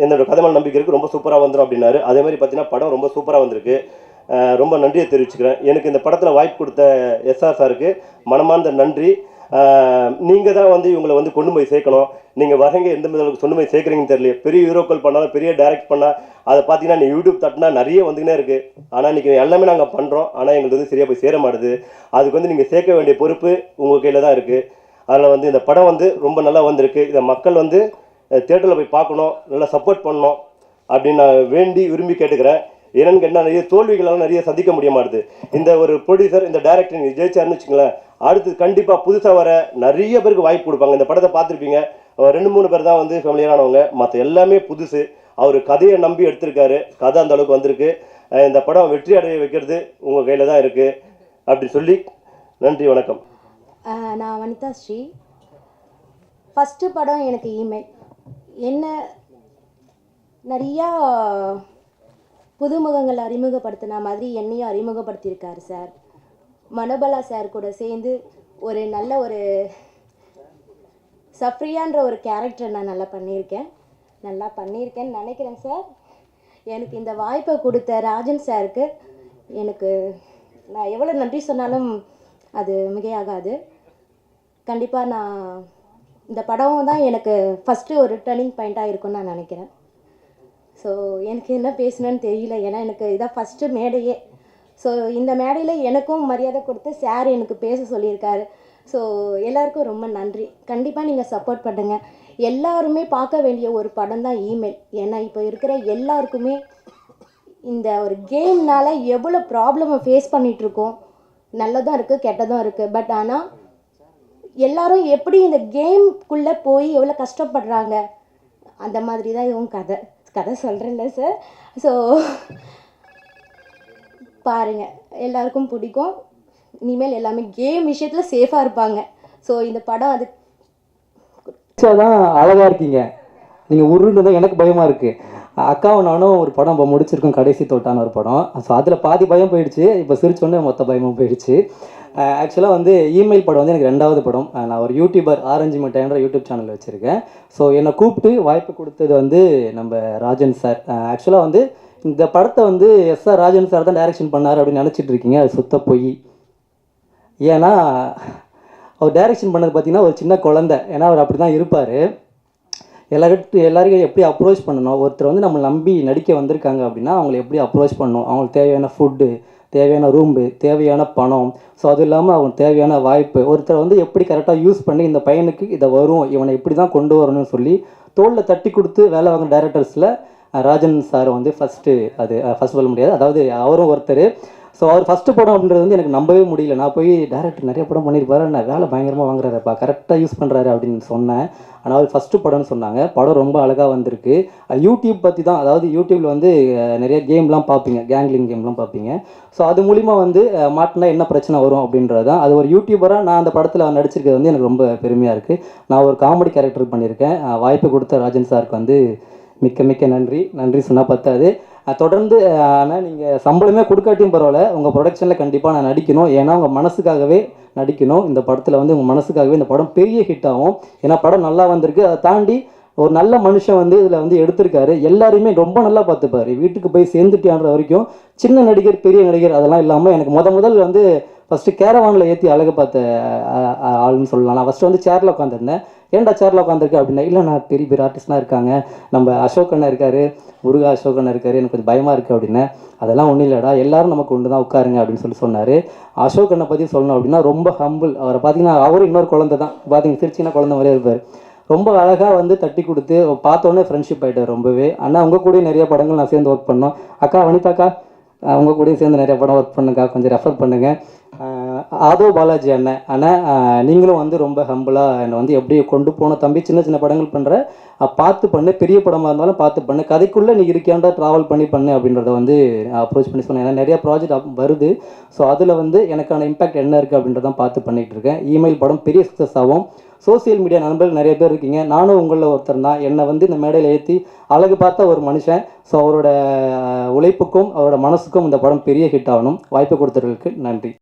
என்னோட கதை மேலே நம்பிக்கை இருக்குது, ரொம்ப சூப்பராக வந்துடும் அப்படின்னாரு. அதே மாதிரி பார்த்தீங்கன்னா படம் ரொம்ப சூப்பராக வந்திருக்கு. ரொம்ப நன்றியை தெரிவிச்சுக்கிறேன். எனக்கு இந்த படத்தில் வாய்ப்பு கொடுத்த எஸ்ஆர் சாருக்கு மனமார்ந்த நன்றி. நீங்கள் தான் வந்து இவங்களை வந்து கொண்டு போய் சேர்க்கணும். நீங்கள் வரங்க எந்த அளவுக்கு கொண்டு போய் சேர்க்குறீங்கன்னு தெரியல. பெரிய ஹீரோக்கள் பண்ணாலும் பெரிய டைரக்ட் பண்ணால் அதை பார்த்தீங்கன்னா நீ யூடியூப் தட்டினா நிறைய வந்துக்கினே இருக்குது. ஆனால் இன்றைக்கி எல்லாமே நாங்கள் பண்ணுறோம், ஆனால் எங்களுக்கு வந்து சரியாக போய் சேர மாட்டுது. அதுக்கு வந்து நீங்கள் சேர்க்க வேண்டிய பொறுப்பு உங்கள் கையில் தான் இருக்குது. அதில் வந்து இந்த படம் வந்து ரொம்ப நல்லா வந்திருக்கு. இதை மக்கள் வந்து தியேட்டரில் போய் பார்க்கணும், நல்லா சப்போர்ட் பண்ணணும் அப்படின்னு நான் விரும்பி கேட்டுக்கிறேன். என்னன்னு கேட்டால் நிறைய தோல்விகளெல்லாம் நிறைய சந்திக்க முடிய மாட்டுது. இந்த ஒரு ப்ரொடியூசர், இந்த டைரக்டர் நீங்கள் ஜெயிச்சாருன்னு வச்சுங்களேன், அடுத்து கண்டிப்பாக புதுசாக வர நிறைய பேருக்கு வாய்ப்பு கொடுப்பாங்க. இந்த படத்தை பார்த்துருப்பீங்க, 2-3 பேர் தான் வந்து ஃபேமிலியானவங்க, மற்ற எல்லாமே புதுசு. அவர் கதையை நம்பி எடுத்திருக்காரு, கதை அந்த அளவுக்கு வந்திருக்கு. இந்த படம் வெற்றி அடைய வைக்கிறது உங்கள் கையில் தான் இருக்குது அப்படி சொல்லி நன்றி, வணக்கம். நான் வனிதா ஸ்ரீ. ஃபஸ்ட்டு படம் எனக்கு இமெயில். என்ன நிறையா புதுமுகங்களை அறிமுகப்படுத்தின மாதிரி என்னையும் அறிமுகப்படுத்தியிருக்காரு சார். மனோபலா சார் கூட சேர்ந்து ஒரு நல்ல ஒரு சஃப்ரியான்ற ஒரு கேரக்டர் நான் நல்லா பண்ணியிருக்கேன்னு நினைக்கிறேன் சார். எனக்கு இந்த வாய்ப்பை கொடுத்த ராஜன் சாருக்கு எனக்கு நான் எவ்வளோ நன்றி சொன்னாலும் அது மிகையாகாது. கண்டிப்பாக நான் இந்த படம் தான் எனக்கு ஃபஸ்ட்டு ஒரு டர்னிங் பாயிண்ட்டாக இருக்கும்னு நான் நினைக்கிறேன். ஸோ எனக்கு என்ன பேசணுன்னு தெரியல, ஏன்னா எனக்கு இதான் ஃபஸ்ட்டு மேடையே. ஸோ இந்த மேடையில் எனக்கும் மரியாதை கொடுத்து சார் எனக்கு பேச சொல்லியிருக்காரு. ஸோ எல்லாருக்கும் ரொம்ப நன்றி. கண்டிப்பாக நீங்கள் சப்போர்ட் பண்ணுங்கள். எல்லாருமே பார்க்க வேண்டிய ஒரு படம் தான் இமெயில். ஏன்னா இப்போ இருக்கிற எல்லாருக்குமே இந்த ஒரு கேம்னால் எவ்வளோ ப்ராப்ளமை ஃபேஸ் பண்ணிகிட்ருக்கோம். நல்லதும் இருக்குது, கெட்டதும் இருக்குது. பட் ஆனால் எல்லாரும் எப்படி இந்த கேம்குள்ளே போய் எவ்வளோ கஷ்டப்படுறாங்க, அந்த மாதிரி தான் இதுவும் கதை சொல்கிறேன்ல சார். ஸோ பாருங்கள், எல்லாருக்கும் பிடிக்கும். இனிமேல் எல்லாமே கேம் விஷயத்தில் சேஃபாக இருப்பாங்க. ஸோ இந்த படம் அது தான் அழகாக இருக்கீங்க நீங்கள். உருண்டு தான் எனக்கு பயமாக இருக்குது. அக்காவும் நானும் ஒரு படம் இப்போ முடிச்சிருக்கோம், கடைசி தோட்டான ஒரு படம். ஸோ அதில் பாதி பயம் போயிடுச்சு, இப்போ சிரிச்சோன்னே மொத்த பயமும் போயிடுச்சு. ஆக்சுவலாக வந்து இமெயில் படம் வந்து எனக்கு 2வது படம். நான் ஒரு யூடியூபர், ஆரஞ்சு மிட்டாய்ன்ற யூடியூப் சேனல் வச்சுருக்கேன். ஸோ என்னை கூப்பிட்டு வாய்ப்பு கொடுத்தது வந்து நம்ம ராஜன் சார். ஆக்சுவலாக வந்து இந்த படத்தை வந்து எஸ்ஆர் ராஜன் சார் தான் டைரக்ஷன் பண்ணார் அப்படின்னு நினச்சிட்டு இருக்கீங்க, அது சுத்த பொய். ஏன்னா அவர் டைரக்ஷன் பண்ணது பார்த்திங்கன்னா ஒரு சின்ன குழந்தை. ஏன்னா அவர் அப்படி தான் இருப்பார். எல்லாருக்கும் எப்படி அப்ரோச் பண்ணணும், ஒருத்தர் வந்து நம்ம நம்பி நடிக்க வந்திருக்காங்க அப்படின்னா அவங்களை எப்படி அப்ரோச் பண்ணணும், அவங்களுக்கு தேவையான ஃபுட்டு, தேவையான ரூம்பு, தேவையான பணம், ஸோ அது இல்லாமல் அவங்க தேவையான வாய்ப்பு, ஒருத்தர் வந்து எப்படி கரெக்டாக யூஸ் பண்ணி இந்த பையனுக்கு இதை வரும், இவனை இப்படி தான் கொண்டு வரணும்னு சொல்லி தோளில் தட்டி கொடுத்து வேலை வாங்கின டைரக்டர்ஸில் ராஜன் சார் வந்து ஃபஸ்ட்டு. அது ஃபஸ்ட் சொல்ல முடியாது, அதாவது அவரும் ஒருத்தர். ஸோ அவர் ஃபஸ்ட்டு படம் அப்படின்றது வந்து எனக்கு நம்பவே முடியல. நான் போய் டேரக்டர் நிறைய படம் பண்ணியிருப்பாரு, நான் வேலை பயங்கரமாக வாங்குறாருப்பா, கரெக்டாக யூஸ் பண்ணுறாரு அப்படின்னு சொன்னேன். ஆனால் அவர் ஃபஸ்ட்டு படம்னு சொன்னாங்க. படம் ரொம்ப அழகாக வந்திருக்கு. யூடியூப் பற்றி தான், அதாவது யூடியூப்பில் வந்து நிறைய கேம்லாம் பார்ப்பீங்க, கேங்லிங் கேம்லாம் பார்ப்பீங்க. ஸோ அது மூலிமா வந்து மாட்டினா என்ன பிரச்சனை வரும் அப்படின்றது தான். அது ஒரு யூடியூபராக நான் அந்த படத்தில் நடிச்சிருக்கிறது வந்து எனக்கு ரொம்ப பெருமையாக இருக்குது. நான் ஒரு காமெடி கேரக்டர் பண்ணியிருக்கேன். வாய்ப்பு கொடுத்த ராஜன் சாருக்கு வந்து மிக்க நன்றி சொன்னால் பத்தாது. தொடர்ந்து ஆனால் நீங்கள் சம்பளமே கொடுக்காட்டியும் பரவாயில்ல, உங்கள் ப்ரொடக்ஷனில் கண்டிப்பாக நான் நடிக்கணும். ஏன்னா உங்கள் மனசுக்காகவே நடிக்கணும். இந்த படத்தில் வந்து உங்கள் மனசுக்காகவே இந்த படம் பெரிய ஹிட் ஆகும். ஏன்னா படம் நல்லா வந்திருக்கு. அதை தாண்டி ஒரு நல்ல மனுஷன் வந்து இதில் வந்து எடுத்திருக்காரு. எல்லாருமே ரொம்ப நல்லா பார்த்துப்பாரு. வீட்டுக்கு போய் சேர்ந்துட்டியான்ற வரைக்கும் சின்ன நடிகர் பெரிய நடிகர் அதெல்லாம் இல்லாமல் எனக்கு முதல் வந்து ஃபஸ்ட்டு கேரவானில் ஏற்றி அழகு பார்த்த ஆளுன்னு சொல்லலாம். நான் ஃபஸ்ட்டு வந்து சேரில் உட்காந்துருந்தேன். ஏன்டா சேரில் உட்காந்துருக்கு அப்படின்னா, இல்லை நான் பெரிய ஆர்டிஸ்ட்லாம் இருக்காங்க, நம்ம அசோக் அண்ணா இருக்கார், முருகா அசோக் அண்ணா இருக்கார், எனக்கு கொஞ்சம் பயமாக இருக்குது அப்படின்னா, அதெல்லாம் ஒன்றும் இல்லைடா, எல்லோரும் நமக்கு ஒன்று தான் உட்காருங்க அப்படின்னு சொன்னார். அசோக் அண்ணை பற்றி சொல்லணும் அப்படின்னா ரொம்ப ஹம்பிள். அவரை பார்த்தீங்கன்னா அவரும் இன்னொரு குழந்தை தான், பார்த்தீங்க சிரிச்சிங்கன்னா குழந்தை மாதிரியே இருப்பார். ரொம்ப அழகாக வந்து தட்டி கொடுத்து பார்த்தோன்னே ஃப்ரெண்ட்ஷிப் ஆகிட்டார் ரொம்பவே. அண்ணா உங்கள் கூடயும் நிறைய படங்கள் நான் சேர்ந்து ஒர்க் பண்ணோம். அக்கா வனிதாக்கா உங்கள் கூடயும் சேர்ந்து நிறைய படம் ஒர்க் பண்ணுங்கக்கா, கொஞ்சம் ரெஃபர் பண்ணுங்கள். ஆதோ பாலாஜி அண்ணன் நீங்களும் வந்து ரொம்ப ஹம்பிளாக என்னை வந்து எப்படி கொண்டு போன தம்பி, சின்ன சின்ன படங்கள் பண்ணுற, பார்த்து பண்ணு, பெரிய படமாக இருந்தாலும் பார்த்து பண்ணு, கதைக்குள்ளே நீ இருக்கியாண்டா ட்ராவல் பண்ணு அப்படின்றத வந்து அப்ரோச் பண்ணி சொன்னேன். ஏன்னா நிறையா ப்ராஜெக்ட் வருது. ஸோ அதில் வந்து எனக்கான இம்பாக்ட் என்ன இருக்குது அப்படின்றதான் பார்த்து பண்ணிகிட்டு இருக்கேன். இமெயில் படம் பெரிய சக்ஸஸ் ஆகும். சோசியல் மீடியா நண்பர்கள் நிறைய பேர் இருக்கீங்க, நானும் உங்களில் ஒருத்தர் தான். என்னை வந்து இந்த மேடையில் ஏற்றி அழகு பார்த்த ஒரு மனுஷன். ஸோ அவரோட உழைப்புக்கும் அவரோட மனசுக்கும் இந்த படம் பெரிய ஹிட் ஆகணும். வாய்ப்பு கொடுத்தவர்களுக்கு நன்றி.